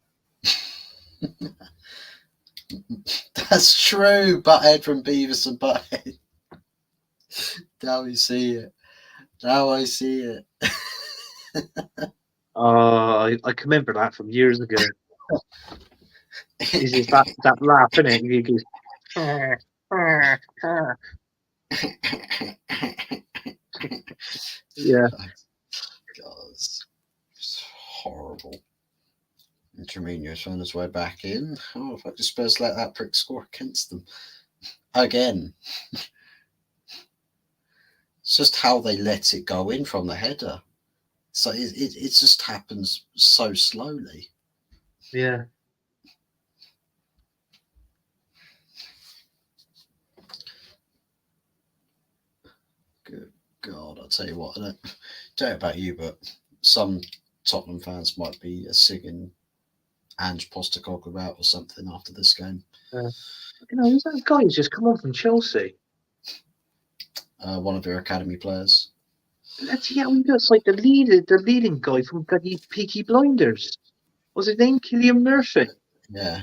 That's true. Butthead from Beavis and Butthead. Now I see it. I can remember that from years ago. Is that laugh, isn't it? You goes, yeah. God, it's horrible. And Firmino's found his way back in. Oh, if I could Spurs let that prick score against them again. It's just how they let it go in from the header. So it just happens so slowly. Yeah. Good God, I'll tell you what, I don't know about you, but some Tottenham fans might be singing Ange Postecoglou out or something after this game. Who's that guy who's just come on from Chelsea? One of your academy players. That's like the leading guy from Peaky Blinders. Was his name Cillian Murphy? Yeah.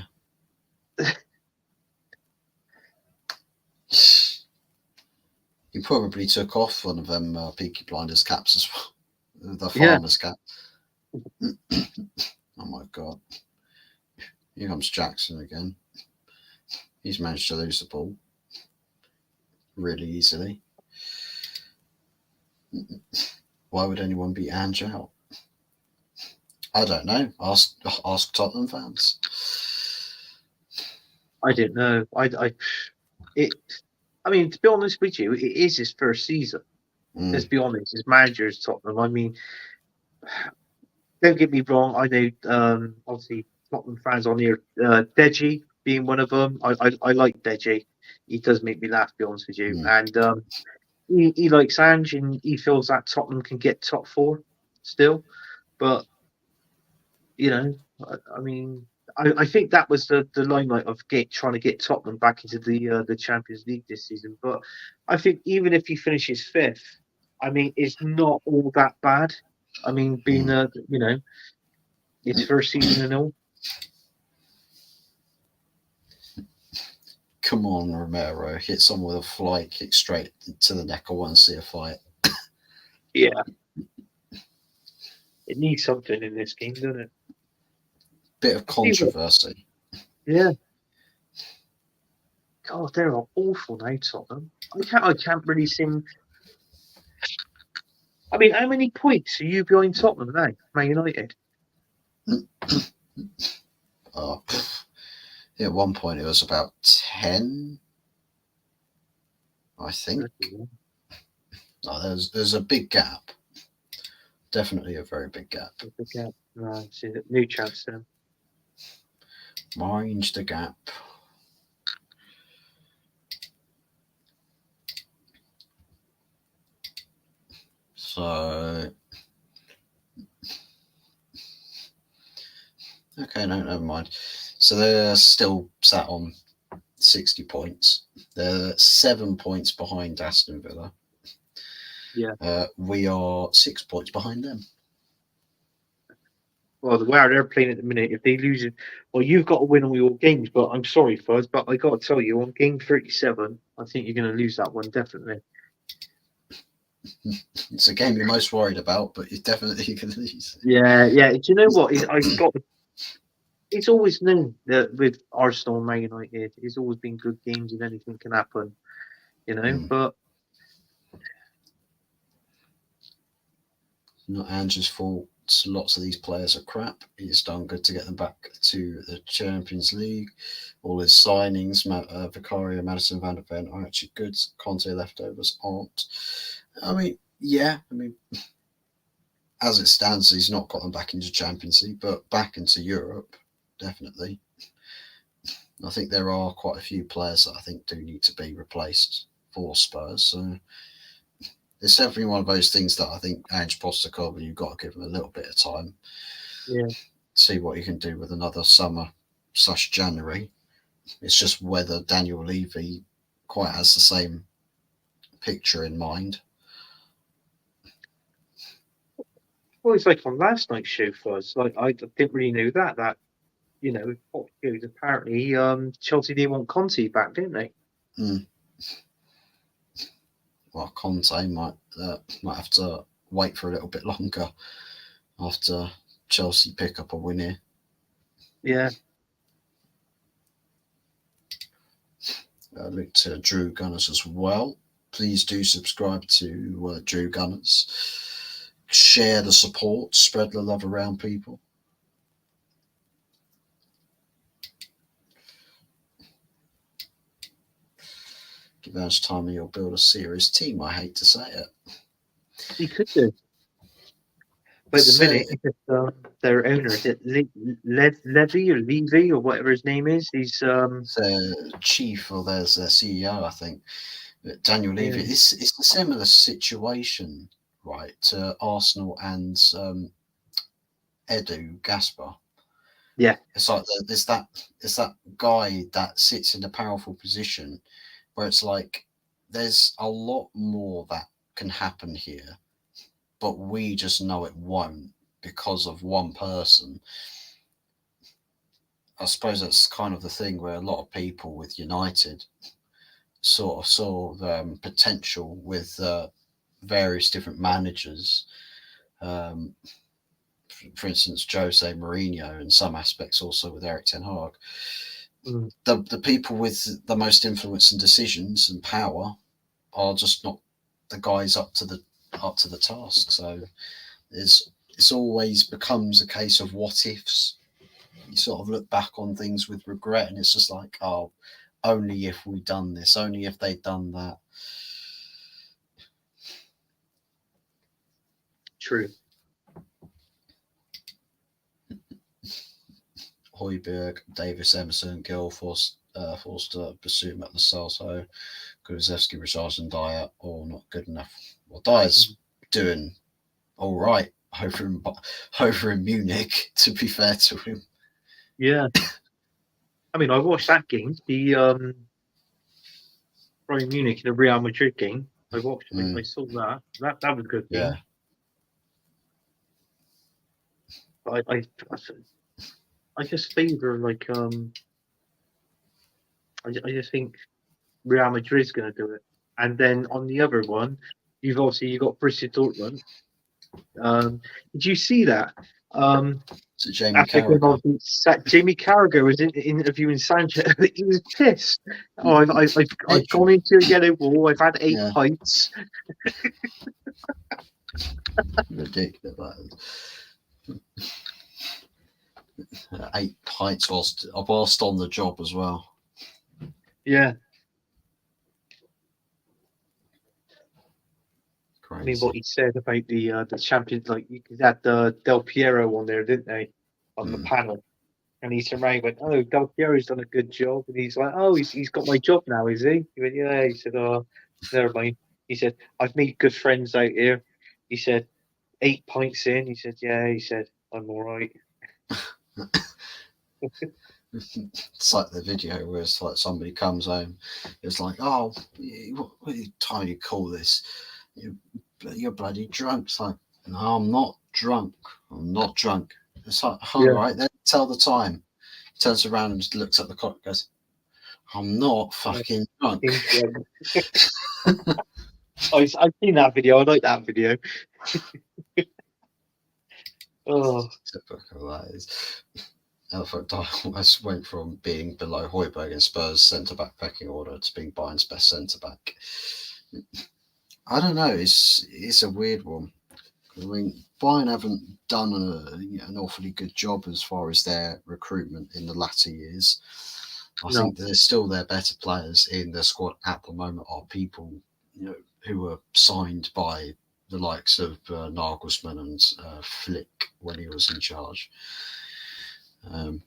He probably took off one of them Peaky Blinders caps as well. The farmer's cap. Oh my God. Here comes Jackson again. He's managed to lose the ball really easily. Why would anyone beat Ange out? I don't know. Ask Tottenham fans. I don't know. I mean, to be honest with you, it is his first season. Let's be honest. His manager is Tottenham. I mean, don't get me wrong. I know, obviously, Tottenham fans on here, Deji being one of them. I like Deji. He does make me laugh, to be honest with you. And he likes Ange, and he feels that Tottenham can get top 4 still. But, I mean, I think that was the limelight of trying to get Tottenham back into the Champions League this season. But I think even if he finishes 5th, I mean, it's not all that bad. I mean, being its first season and all. Come on, Romero, hit someone with a fly kick straight to the neck. I want to see a fight. Yeah, it needs something in this game, doesn't it? Bit of controversy. Yeah. God, they're awful now, Tottenham. I can't really seem. I mean, how many points are you behind Tottenham now, Man United? At one point, it was about 10, I think. No, there's a big gap. Definitely a very big gap. No, see, new chance then. Mind the gap. So, okay, no, never mind. So they're still sat on 60 points. They're 7 points behind Aston Villa. Yeah. We are 6 points behind them. Well, the way they're playing at the minute, if they lose it, well, you've got to win all your games. But I'm sorry, Fuzz, but I got to tell you, on game 37, I think you're going to lose that one, definitely. It's a game you're most worried about, but you're definitely going to lose. Yeah. Do you know what? It's always known that with Arsenal and Man United, it's always been good games and anything can happen, but. Not Andrew's fault. Lots of these players are crap. He's done good to get them back to the Champions League. All his signings, Vicario, Madison, Van der Ven, are actually good. Conte leftovers aren't. I mean, as it stands, he's not got them back into Champions League, but back into Europe, definitely. I think there are quite a few players that I think do need to be replaced for Spurs. So it's definitely one of those things that I think Ange Postecoglou, you've got to give him a little bit of time. Yeah. See what you can do with another summer/January. It's just whether Daniel Levy quite has the same picture in mind. Well, it's like on last night's show for us. Like I didn't really know that apparently Chelsea didn't want Conte back, didn't they? Well, Conte might have to wait for a little bit longer after Chelsea pick up a win here. Yeah. Look to Drew Gunners as well. Please do subscribe to Drew Gunners. Share the support, spread the love around people. Give us time and you'll build a serious team. I hate to say it. You could do. But at the minute, their owner, is it Levy or Levy or whatever his name is? He's the chief, or there's their CEO, I think. But Daniel Levy. Yeah. It's a similar situation, right, to Arsenal and Edu Gaspar. Yeah, it's like there's that guy that sits in a powerful position where it's like there's a lot more that can happen here, but we just know it won't because of one person. I suppose that's kind of the thing where a lot of people with United sort of saw the potential with various different managers. For instance, Jose Mourinho, in some aspects also with Erik ten Hag. The people with the most influence and decisions and power are just not the guys up to the task. So it's always becomes a case of what ifs. You sort of look back on things with regret, and it's just like, oh, only if we'd done this, only if they'd done that. True. Højbjerg, Davis, Emerson, Gill, Forster, Basuma, Lasalto, Kulusevski, Richardson, Dyer, all not good enough. Well, Dyer's doing all right over in Munich, to be fair to him. Yeah. I mean, I watched that game, the Bayern Munich and the Real Madrid game. I watched. I saw that. That was a good game. Yeah. But I just favour like I just think Real Madrid's going to do it. And then on the other one, you got Borussia Dortmund. Did you see that? So Jamie After the game, Carragher. Jamie Carragher was interviewing Sanchez. He was pissed. Oh, I've gone into a yellow wall. I've had 8 pints. Ridiculous. That is. 8 pints whilst on the job as well. Yeah. Crazy. I mean, what he said about the champions, like you had Del Piero on there, didn't they, on the panel? And he turned around and went, "Oh, Del Piero's done a good job." And he's like, "Oh, he's got my job now, is he?" He went, "Yeah." He said, "Oh, never mind." He said, "I've made good friends out here." He said, 8 pints in. He said, "Yeah." He said, "I'm all right." It's like the video where it's like somebody comes home. It's like, "Oh, what time you call this? You're bloody drunk." It's like, "No, I'm not drunk. I'm not drunk." It's like, "All right, then tell the time." He turns around and just looks at the clock and goes, "I'm not fucking drunk." I've seen that video. I like that video. Oh, Typical that is. Alfred almost went from being below Højbjerg in Spurs centre-back pecking order to being Bayern's best centre-back. I don't know. It's a weird one. I mean, Bayern haven't done an awfully good job as far as their recruitment in the latter years. I think there's still their better players in the squad at the moment are people who were signed by the likes of Nagelsmann and Flick when he was in charge. And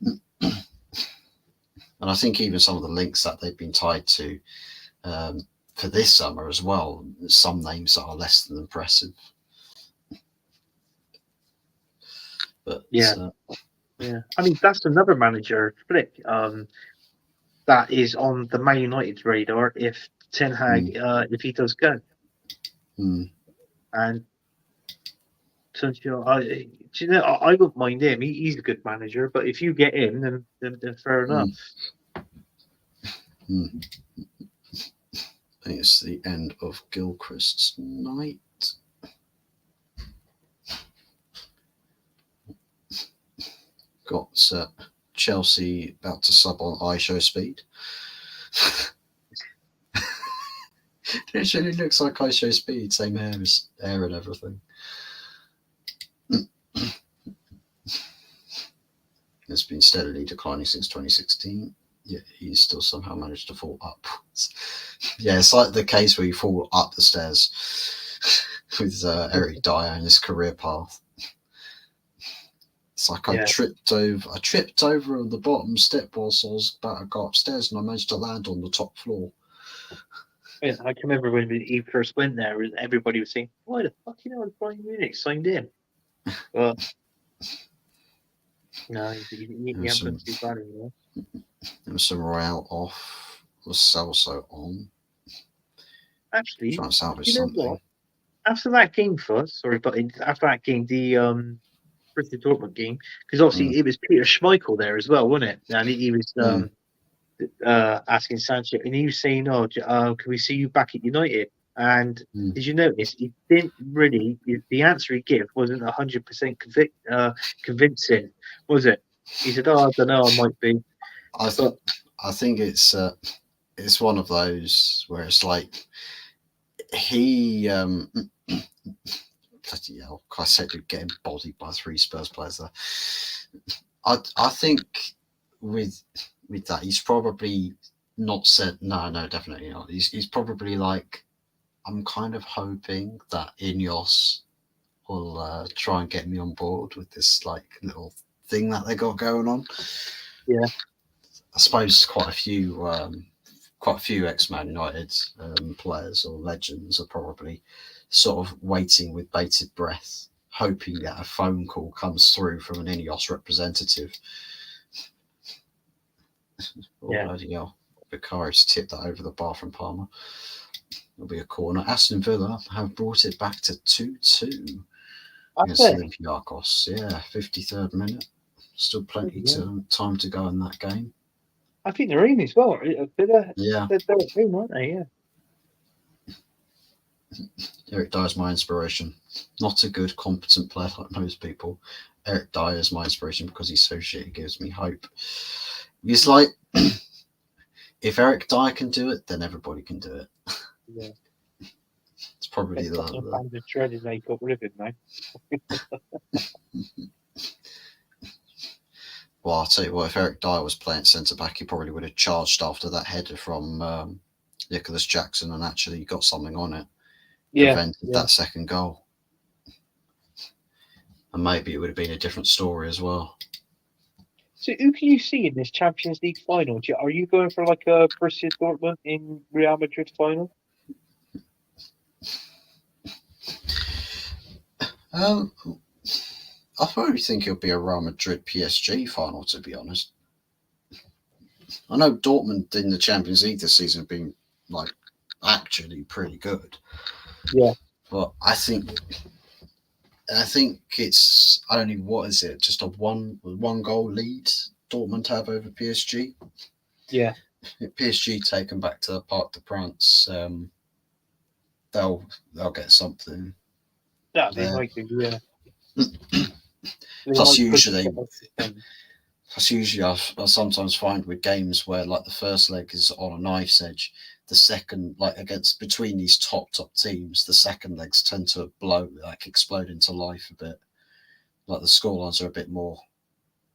I think even some of the links that they've been tied to for this summer as well, some names that are less than impressive. But yeah. I mean, that's another manager, Flick, that is on the Man United's radar if Ten Hag, if he does go. And so, I wouldn't mind him. He's a good manager, but if you get him, then fair enough. I think it's the end of Gilchrist's night. Got Chelsea about to sub on iShow Speed. It actually looks like iShow Speed, same hair and everything. It's been steadily declining since 2016. Yet he's still somehow managed to fall upwards. Yeah, it's like the case where you fall up the stairs with Eric Dyer and his career path. It's like I tripped over on the bottom step whilst I was about to go upstairs, and I managed to land on the top floor. Yeah, I can remember when he first went there, everybody was saying, "Why the fuck Bayern Munich signed him?" Well, no, he hasn't too bad anymore. There was some Royale off. Was Celso on? Actually, trying to salvage something. What? After that game for us, after that game, the Borussia Dortmund game, because obviously it was Peter Schmeichel there as well, wasn't it? And he was asking Sanchez, and he was saying, "Oh, can we see you back at United?" And did you notice he didn't really? The answer he gave wasn't 100% convincing, was it? He said, "Oh, I don't know, I might be." I think it's one of those where it's like he bloody hell, I said you're getting bodied by 3 Spurs players there. I think with that he's probably not said no, definitely not. He's probably like, I'm kind of hoping that Ineos will try and get me on board with this like little thing that they got going on. Yeah, I suppose quite a few ex-Man United players or legends are probably sort of waiting with bated breath, hoping that a phone call comes through from an Ineos representative. Bloody hell. Vicari's tipped that over the bar from Palmer. It'll be a corner. Aston Villa have brought it back to 2-2 Have against they? Olympiacos. Yeah, 53rd minute. Still plenty time to go in that game. I think they're in as well. Yeah. They're in, aren't they? Yeah. Eric Dyer's my inspiration. Not a good, competent player like most people. Eric Dyer is my inspiration because he's so shit. He gives me hope. He's like, if Eric Dyer can do it, then everybody can do it. Yeah. It's probably the dreaded they got rid of him now. Well, I'll tell you what, if Eric Dyer was playing centre back, he probably would have charged after that header from Nicholas Jackson and actually got something on it. Prevented that second goal. And maybe it would have been a different story as well. So who can you see in this Champions League final? Are you going for like a Borussia Dortmund in Real Madrid final? I probably think it'll be a Real Madrid PSG final, to be honest. I know Dortmund in the Champions League this season have been like actually pretty good. Yeah. But I think it's, I don't know, what is it? Just a one goal lead Dortmund have over PSG. Yeah. If PSG take them back to the Parc des Princes, they'll get something. Yeah, they might do. Yeah. Plus, usually I sometimes find with games where like the first leg is on a knife's edge, the second, like against between these top teams, the second legs tend to explode into life a bit. Like the scorelines are a bit more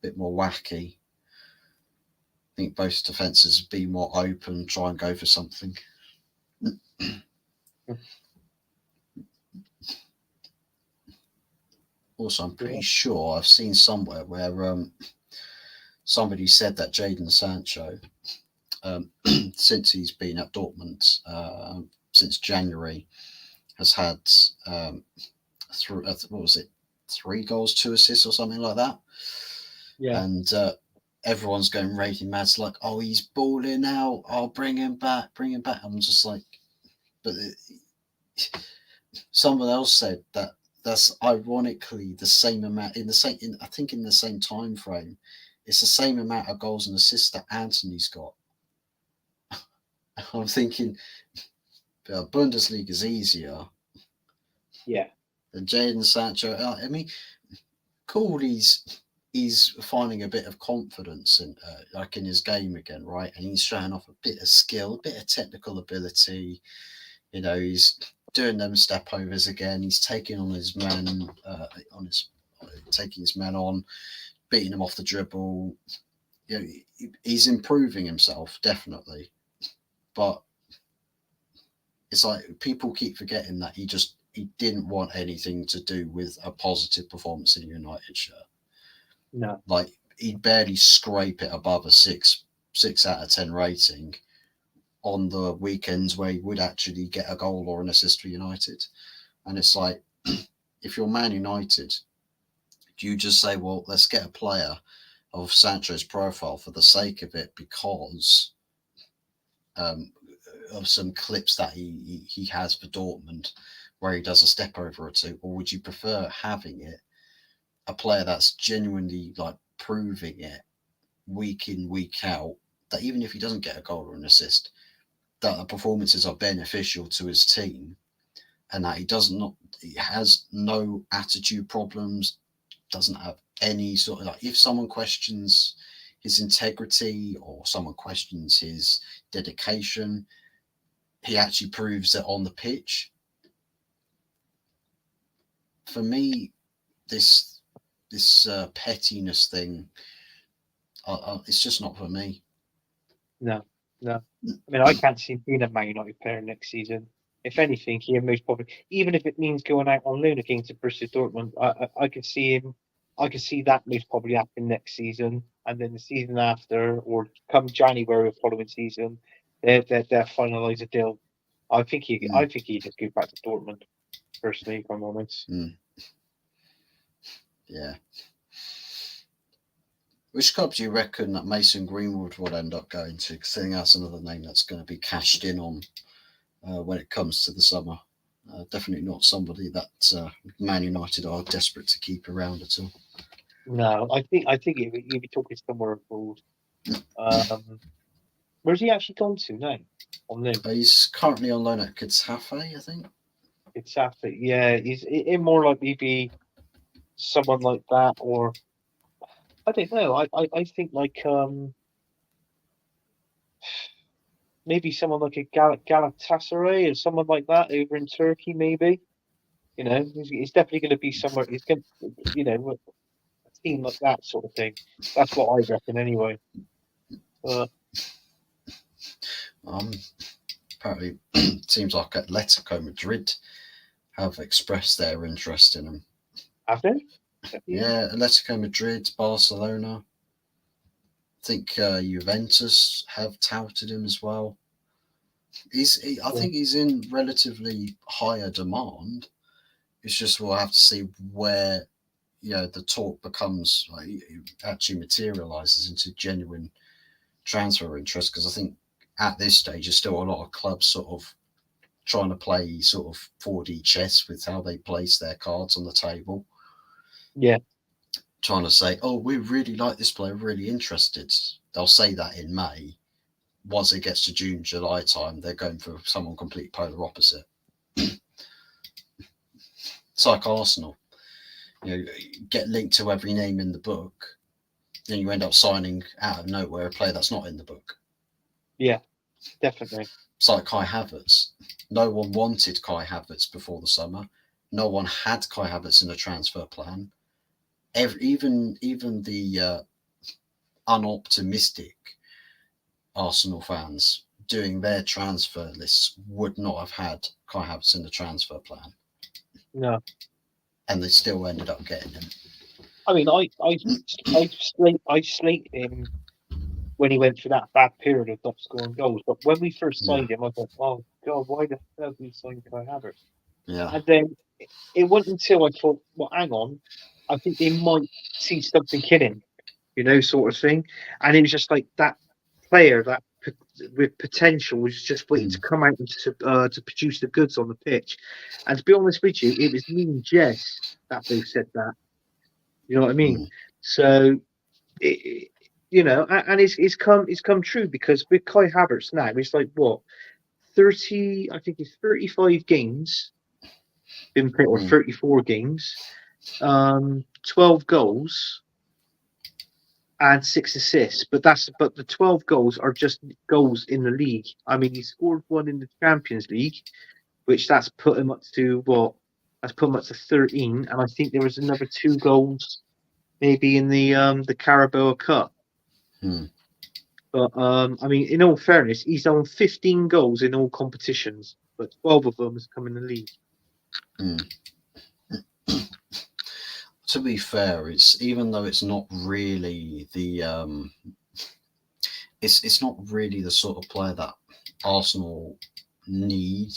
wacky. I think both defenses be more open, try and go for something. Also, I'm pretty sure I've seen somewhere where somebody said that Jadon Sancho, since he's been at Dortmund since January, has had what was it, 3 goals, 2 assists or something like that. Yeah. And everyone's going raving mad. It's like, oh, he's balling out. I'll bring him back. I'm just like, but someone else said that that's ironically the same amount in the same time frame. It's the same amount of goals and assists that Anthony's got. I'm thinking, Bundesliga is easier. Yeah. Than Jadon Sancho. I mean, cool. He's finding a bit of confidence in in his game again, right? And he's showing off a bit of skill, a bit of technical ability. You know, he's doing them step overs again. He's taking on his man, taking his man on, beating him off the dribble. You know, he's improving himself definitely, but it's like people keep forgetting that he didn't want anything to do with a positive performance in a United shirt. No, like he'd barely scrape it above a 6 out of 10 rating on the weekends where he would actually get a goal or an assist for United. And it's like, if you're Man United, do you just say, well, let's get a player of Sancho's profile for the sake of it because of some clips that he has for Dortmund where he does a step over or two? Or would you prefer having a player that's genuinely like proving it week in, week out, that even if he doesn't get a goal or an assist, that the performances are beneficial to his team, and that he has no attitude problems, doesn't have any sort of, like, if someone questions his integrity or someone questions his dedication, he actually proves it on the pitch. For me, this pettiness thing, it's just not for me. No. I mean, I can't see him being a Man United player next season. If anything, he most probably, even if it means going out on loan against Borussia Dortmund, I could see him. I could see that most probably happen next season, and then the season after, or come January of following season, they'll finalise a deal. I think he just go back to Dortmund. Personally, if I'm honest. Yeah. Which club do you reckon that Mason Greenwood will end up going to? Because I think that's another name that's going to be cashed in on when it comes to the summer. Definitely not somebody that Man United are desperate to keep around at all. No, I think you'd be talking somewhere abroad. Where's he actually gone to now? On loan. He's currently on loan at Getafe, I think. It's after, yeah. It more likely be someone like that, or I don't know. I think like maybe someone like a Galatasaray or someone like that over in Turkey, maybe. You know, it's definitely going to be somewhere. It's going, you know, a team like that sort of thing. That's what I reckon, anyway. Apparently, seems like Atletico Madrid have expressed their interest in him. Have they? Yeah, Atletico Madrid, Barcelona. I think Juventus have touted him as well. I think he's in relatively higher demand. It's just we'll have to see where the talk becomes actually materializes into genuine transfer interest, because I think at this stage there's still a lot of clubs sort of trying to play sort of 4D chess with how they place their cards on the table. Yeah. Trying to say, oh, we really like this player, really interested. They'll say that in May. Once it gets to June, July time, they're going for someone completely polar opposite. It's like Arsenal. Get linked to every name in the book, then you end up signing out of nowhere a player that's not in the book. Yeah, definitely. It's like Kai Havertz. No one wanted Kai Havertz before the summer. No one had Kai Havertz in a transfer plan. Even the unoptimistic Arsenal fans doing their transfer lists would not have had Kai Havertz in the transfer plan. No. And they still ended up getting him. I mean, I slate him when he went through that bad period of not scoring goals. But when we first signed him, I thought, oh, God, why the hell did we sign Kai Havertz? Yeah. And then it wasn't until I thought, well, hang on, I think they might see something in him, sort of thing. And it was just like that player that with potential was just waiting to come out and to produce the goods on the pitch. And to be honest with you, it was me and Jess that both said that. You know what I mean? So, and it's come true, because with Kai Havertz now, it's like what 30? I think it's 35 games been played, or 34 games, 12 goals and 6 assists. But the 12 goals are just goals in the league. I mean, he scored one in the Champions League, which that's put him up to what? That's put him up to 13, and I think there was another 2 goals maybe in the Carabao Cup. But I mean, in all fairness, he's done 15 goals in all competitions, but 12 of them has come in the league. To be fair, it's even though it's not really the it's not really the sort of player that Arsenal need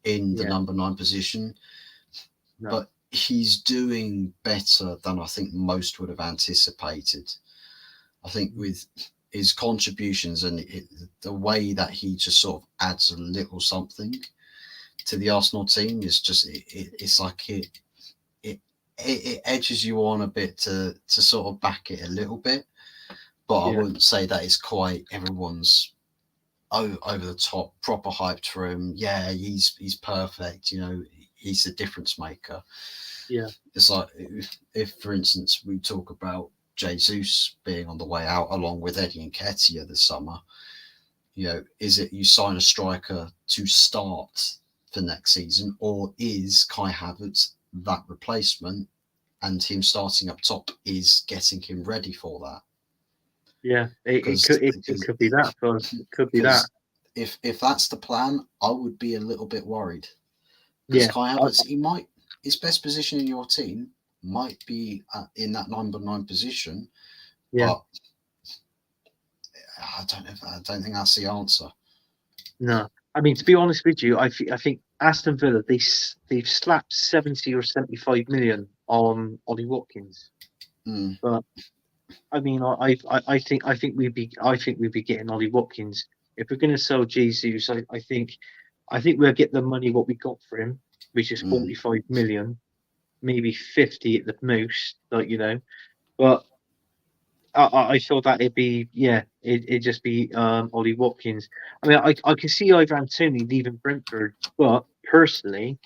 in the number 9 position, but he's doing better than I think most would have anticipated. I think with his contributions and the way that he just sort of adds a little something to the Arsenal team is just it's like it edges you on a bit to sort of back it a little bit, but I wouldn't say that it's quite everyone's over the top proper hyped for him. Yeah, he's perfect. He's the difference maker. Yeah, it's like if for instance we talk about Jesus being on the way out along with Eddie Nketiah this summer, is it you sign a striker to start for next season, or is Kai Havertz that replacement, and him starting up top is getting him ready for that? Yeah, it could be that. It could be that. If that's the plan, I would be a little bit worried, because Kai Havertz, his best position in your team might be in that number 9 position, but I don't think that's the answer. No, I mean, to be honest with you, I think Aston Villa they've slapped 70 or 75 million on Ollie Watkins, but I mean, I think we'd be getting Ollie Watkins if we're going to sell Jesus. I think I think we'll get the money what we got for him, which is 45 million, maybe 50 at the most, But I thought that it'd be it'd just be Ollie Watkins. I mean, I can see Ivan Toney leaving Brentford, but personally,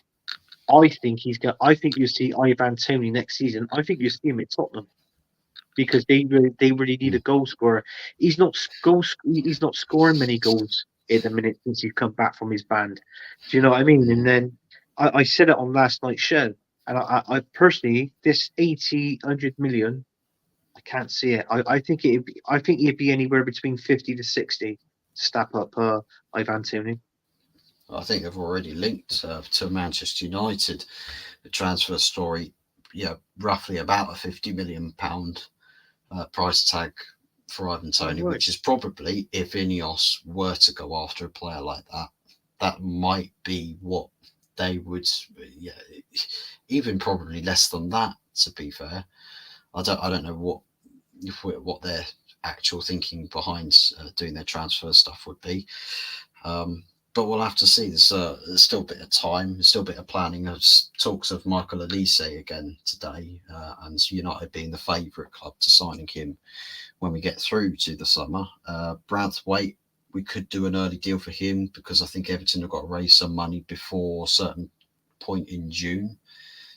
I think I think you see Ivan Toney next season. I think you see him at Tottenham because they really need a goal scorer. He's not He's not scoring many goals at the minute since he's come back from his band. Do you know what I mean? And then I said it on last night's show, and I personally, this 100 million, I can't see it. I think it'd be anywhere between 50 to 60 to step up Ivan Toney. I think they've already linked to Manchester United the transfer story. Yeah, roughly about a £50 million price tag for Ivan Toney, which is probably, if Ineos were to go after a player like that, that might be what they would. Yeah, even probably less than that. To be fair, I don't know what their actual thinking behind doing their transfer stuff would be. But we'll have to see. There's still a bit of time. There's still a bit of planning. There's talks of Michael Elise again today, and United being the favourite club to signing him when we get through to the summer. Branthwaite, we could do an early deal for him because I think Everton have got to raise some money before a certain point in June.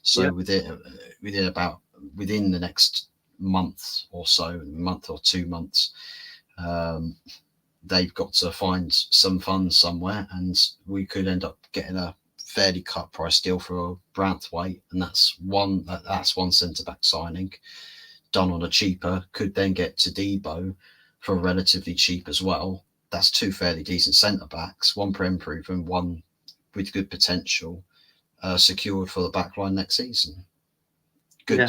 So within the next month or 2 months, they've got to find some funds somewhere, and we could end up getting a fairly cut price deal for Branthwaite, and that's one centre back signing done on a cheaper. Could then get to Debo for relatively cheap as well. That's two fairly decent centre backs, one Prem proven, one with good potential, secured for the back line next season. Good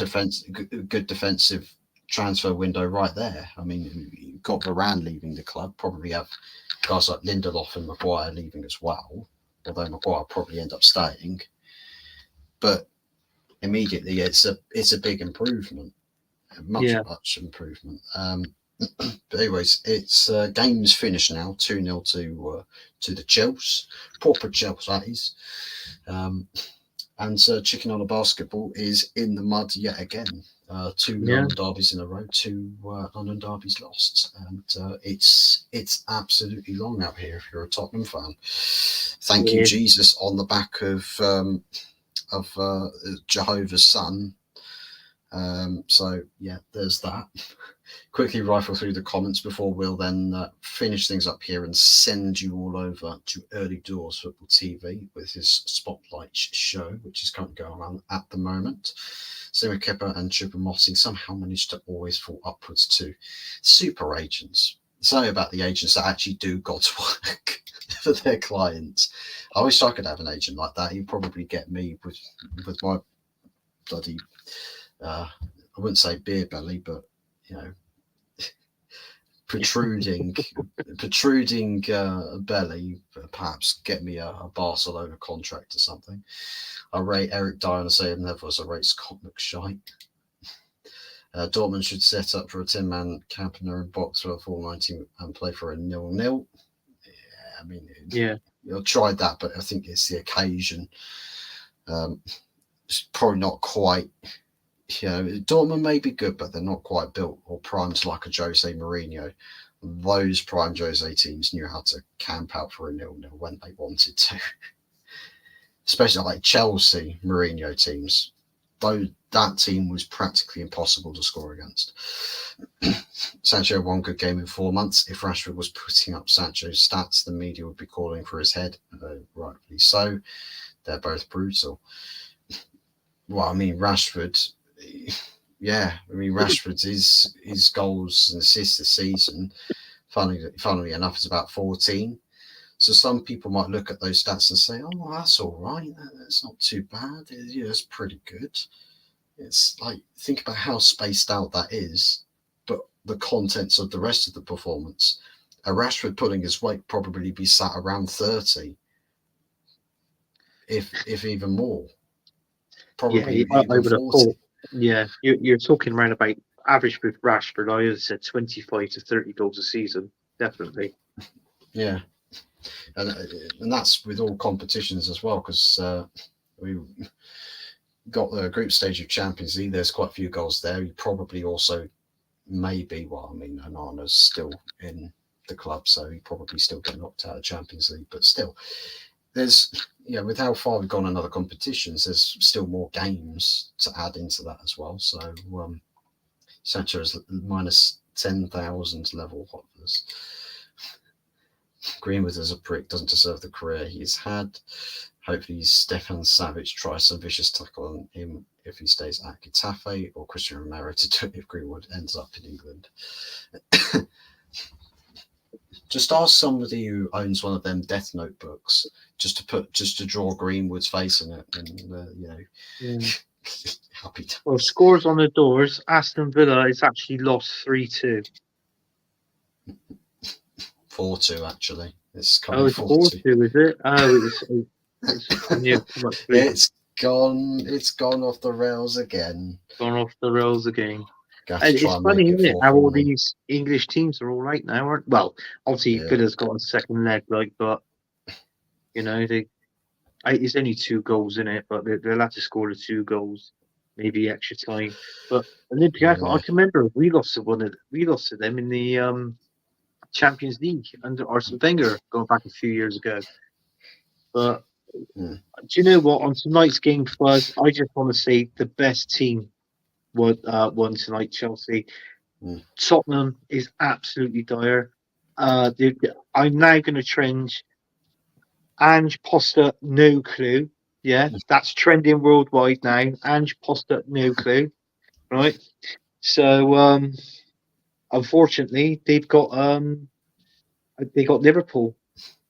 defensive transfer window right there. I mean, you've got Varane leaving the club, probably have guys like Lindelof and Maguire leaving as well, although Maguire probably end up staying. But immediately it's a big improvement, much improvement. But anyways, it's game's finished now, 2-0 to the Chelsea, proper Chelsea that is. And Chicken on a Basketball is in the mud yet again. 2 London derbies in a row, 2 London derbies lost, and it's absolutely long out here if you're a Tottenham fan. Thank you, Jesus, on the back of Jehovah's Son. So yeah, there's that. Quickly rifle through the comments before we'll then finish things up here and send you all over to Early Doors Football TV with his Spotlight show, which is currently going on at the moment. Sima Kepper and Chupa Mossing somehow managed to always fall upwards to super agents. Say about the agents that actually do God's work for their clients. I wish I could have an agent like that. He'd probably get me with my bloody, I wouldn't say beer belly, but protruding belly, perhaps get me a Barcelona contract or something. I rate Eric Dyer and say never was a rates comic shite. Dortmund should set up for a 10-man camp in their own box for a full 90 and play for a 0-0. Yeah, I mean, you'll try that, but I think it's the occasion. It's probably not quite. Dortmund may be good, but they're not quite built or primed like a Jose Mourinho. Those prime Jose teams knew how to camp out for a 0-0 when they wanted to. Especially like Chelsea Mourinho teams. Though that team was practically impossible to score against. Sancho won good game in 4 months. If Rashford was putting up Sancho's stats, the media would be calling for his head. Rightly so. They're both brutal. Well, I mean, Rashford... Rashford's his goals and assists this season, funnily enough, is about 14. So some people might look at those stats and say, "Oh, that's all right. That's not too bad. It's pretty good." It's like, think about how spaced out that is, but the contents of the rest of the performance. A Rashford pulling his weight probably be sat around 30, if even more. Probably I even would have 40. thought. Yeah, you're talking around about average with Rashford. I would have said 25 to 30 goals a season, definitely. Yeah. and that's with all competitions as well, because we got the group stage of Champions League. There's quite a few goals there. You probably also maybe, well, I mean, Onana's still in the club, so he probably still get knocked out of Champions League. But still, there's, with how far we've gone in other competitions, there's still more games to add into that as well. So Sancho is minus 10,000 level hoppers. Greenwood as a prick doesn't deserve the career he's had. Hopefully Stefan Savic tries some vicious tackle on him if he stays at Getafe, or Christian Romero to do it if Greenwood ends up in England. Just ask somebody who owns one of them Death Note books just to draw Greenwood's face in it, and happy to. Well, scores on the doors. Aston Villa is actually lost 3-2. 4-2 actually. It's Oh, it's 4-2, is it? Oh, it's gone off the rails again. Gone off the rails again. It's funny, isn't it? How all these English teams are all right now, aren't? Well, obviously Villa's got a second leg, but it's only 2 goals in it, but they'll have to score the 2 goals, maybe extra time. But Olympiacos, I can remember we lost to them in the Champions League under Arsene Wenger going back a few years ago. But do you know what? On tonight's game, Fuzz, I just want to say the best team won tonight, Chelsea. Tottenham is absolutely dire. I'm now going to trend Ange Posta, no clue. Yeah, that's trending worldwide now. Ange Posta, no clue. Right. So, unfortunately, they've got Liverpool.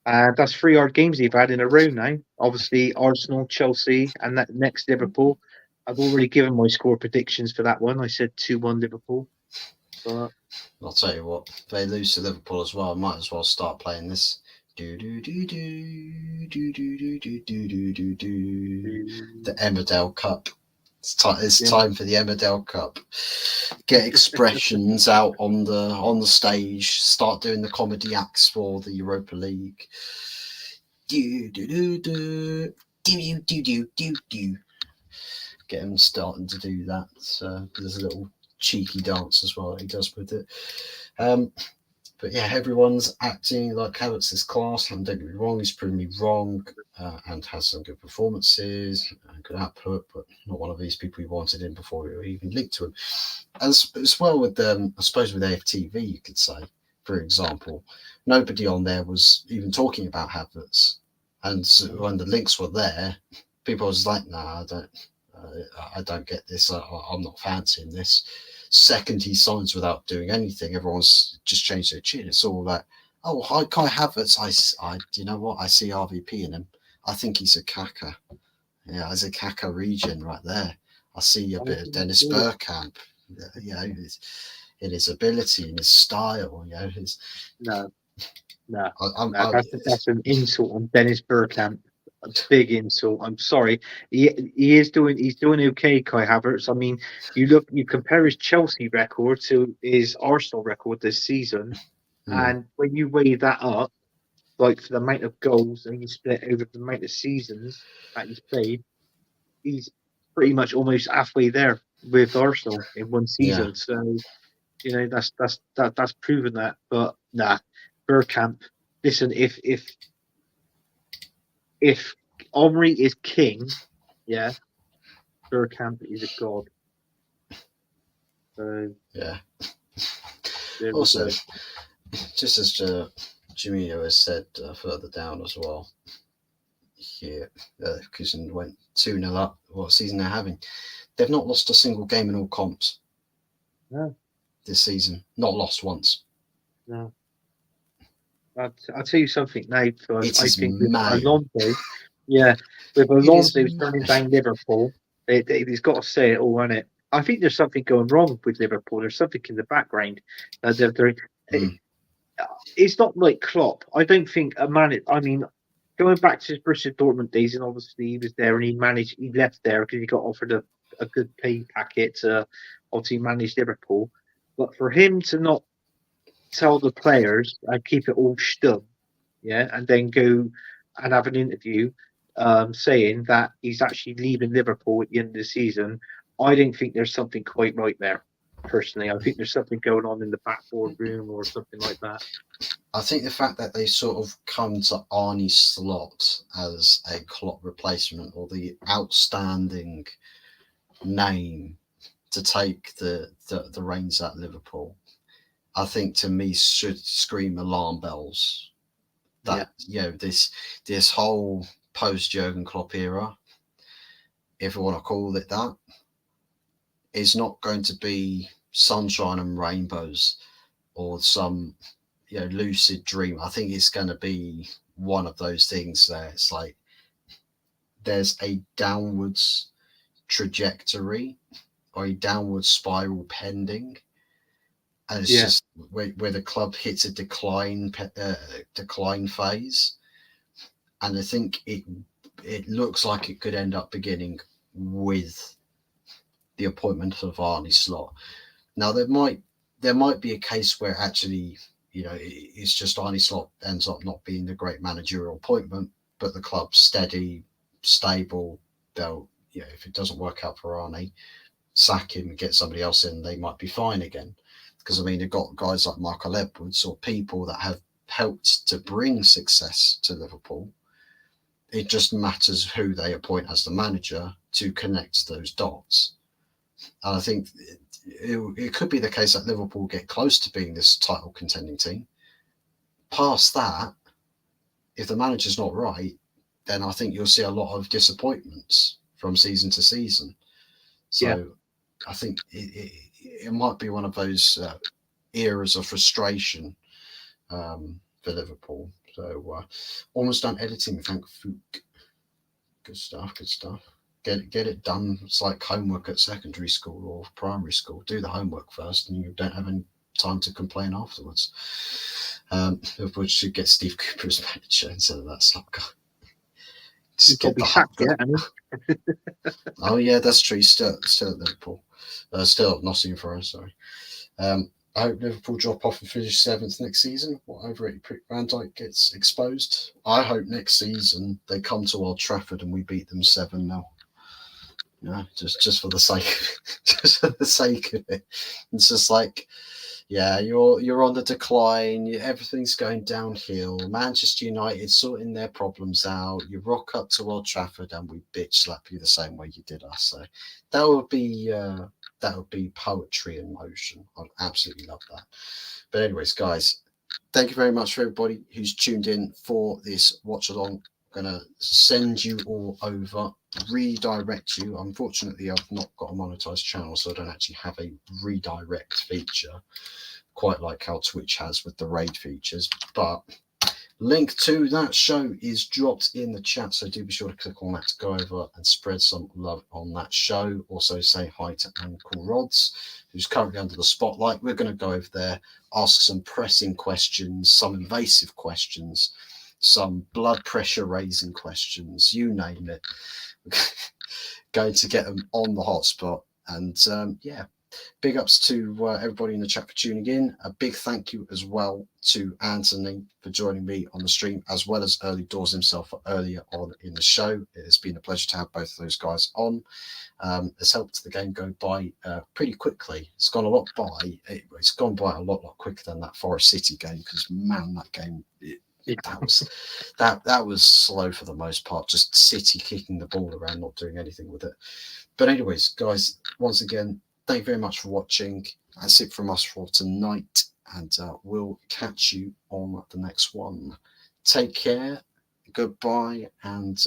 That's 3 hard games they've had in a row now. Obviously, Arsenal, Chelsea, and that next Liverpool. I've already given my score predictions for that one. I said 2-1 Liverpool. But I'll tell you what, if they lose to Liverpool as well, I might as well start playing this. The Emmerdale Cup. It's time for the Emmerdale Cup. Get expressions out on the stage. Start doing the comedy acts for the Europa League. Get him starting to do that. There's a little cheeky dance as well that he does with it. But yeah, everyone's acting like Havertz's class, and don't get me wrong, he's proven me wrong, and has some good performances and good output, but not one of these people we wanted in before we were even linked to him. As well with I suppose with AFTV, you could say, for example, nobody on there was even talking about Havertz, and so when the links were there, people was like, "Nah, I don't get this. I'm not fancying this." Second he signs without doing anything, everyone's just changed their tune. It's all like, "Oh, hi, Kai Havertz. I you know what? I see RVP in him. I think he's a Kaka. Yeah, he's a Kaka region right there. I see a bit of Dennis Bergkamp. In his ability, in his style. No. That's an insult on Dennis Bergkamp. A big insult. I'm sorry. He's doing okay, Kai Havertz. I mean, you compare his Chelsea record to his Arsenal record this season, and when you weigh that up, like for the amount of goals and you split over the amount of seasons that he's played, he's pretty much almost halfway there with Arsenal in one season. So, that's proven that. But nah, Bergkamp. Listen, if Omri is king, Bergkamp is a god. So Also, just as Jimmy has said further down as well, here, because went 2-0 up. What season they're having? They've not lost a single game in all comps. No. This season, not lost once. No. I'll tell you something now. I think with Alonso, with Alonso turning down Liverpool, he's got to say it all, hasn't it? I think there's something going wrong with Liverpool. There's something in the background. It's not like Klopp. I don't think a man. I mean, going back to his Borussia Dortmund days, and obviously he was there and he left there because he got offered a good pay packet to obviously manage Liverpool. But for him to not tell the players and keep it all stum, yeah, and then go and have an interview saying that he's actually leaving Liverpool at the end of the season, I don't think there's something quite right there. Personally, I think there's something going on in the backboard room or something like that. I think the fact that they sort of come to Arnie Slot as a Klopp replacement, or the outstanding name to take the reins at Liverpool, I think to me should scream alarm bells. That this whole post Jurgen Klopp era, if you want to call it that, is not going to be sunshine and rainbows or some lucid dream. I think it's going to be one of those things there. It's like there's a downwards trajectory or a downward spiral pending, and it's just where the club hits a decline phase, and I think it looks like it could end up beginning with the appointment of Arnie Slot. Now there might be a case where actually it's just Arnie Slot ends up not being the great managerial appointment, but the club's steady, stable. They'll if it doesn't work out for Arnie, sack him and get somebody else in. They might be fine again, because I mean they've got guys like Michael Edwards or people that have helped to bring success to Liverpool. It just matters who they appoint as the manager to connect those dots. And I think it could be the case that Liverpool get close to being this title contending team. Past that, if the manager's not right, then I think you'll see a lot of disappointments from season to season. So I think it might be one of those eras of frustration for Liverpool. So almost done editing, thank Fook. Good stuff. Get it done. It's like homework at secondary school or primary school. Do the homework first, and you don't have any time to complain afterwards. Liverpool should get Steve Cooper as manager instead of that slot guy. Just get the Oh yeah, that's true. Still at Liverpool. Still at Nottingham Forest. Sorry. I hope Liverpool drop off and finish 7th next season. What over Van Dijk gets exposed. I hope next season they come to Old Trafford and we beat them 7-0. Just for the sake of it. It's just like, you're on the decline. Everything's going downhill. Manchester United sorting their problems out. You rock up to Old Trafford and we bitch slap you the same way you did us. So that would be poetry in motion. I'd absolutely love that. But anyways, guys, thank you very much for everybody who's tuned in for this watch along. I'm going to send you all over, redirect you. Unfortunately, I've not got a monetized channel, so I don't actually have a redirect feature, quite like how Twitch has with the raid features. But link to that show is dropped in the chat, so do be sure to click on that to go over and spread some love on that show. Also say hi to Uncle Rods, who's currently under the spotlight. We're going to go over there, ask some pressing questions, some invasive questions, some blood pressure raising questions, you name it. Going to get them on the hotspot. And big ups to everybody in the chat for tuning in. A big thank you as well to Anthony for joining me on the stream, as well as Early Doors himself for earlier on in the show. It has been a pleasure to have both of those guys on. It's helped the game go by pretty quickly. It's gone by a lot quicker than that Forest City game, because man, that game that was slow for the most part. Just City kicking the ball around, not doing anything with it. But anyways, guys, once again, thank you very much for watching. That's it from us for tonight, and we'll catch you on the next one. Take care, goodbye, and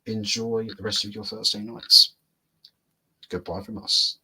enjoy the rest of your Thursday nights. Goodbye from us.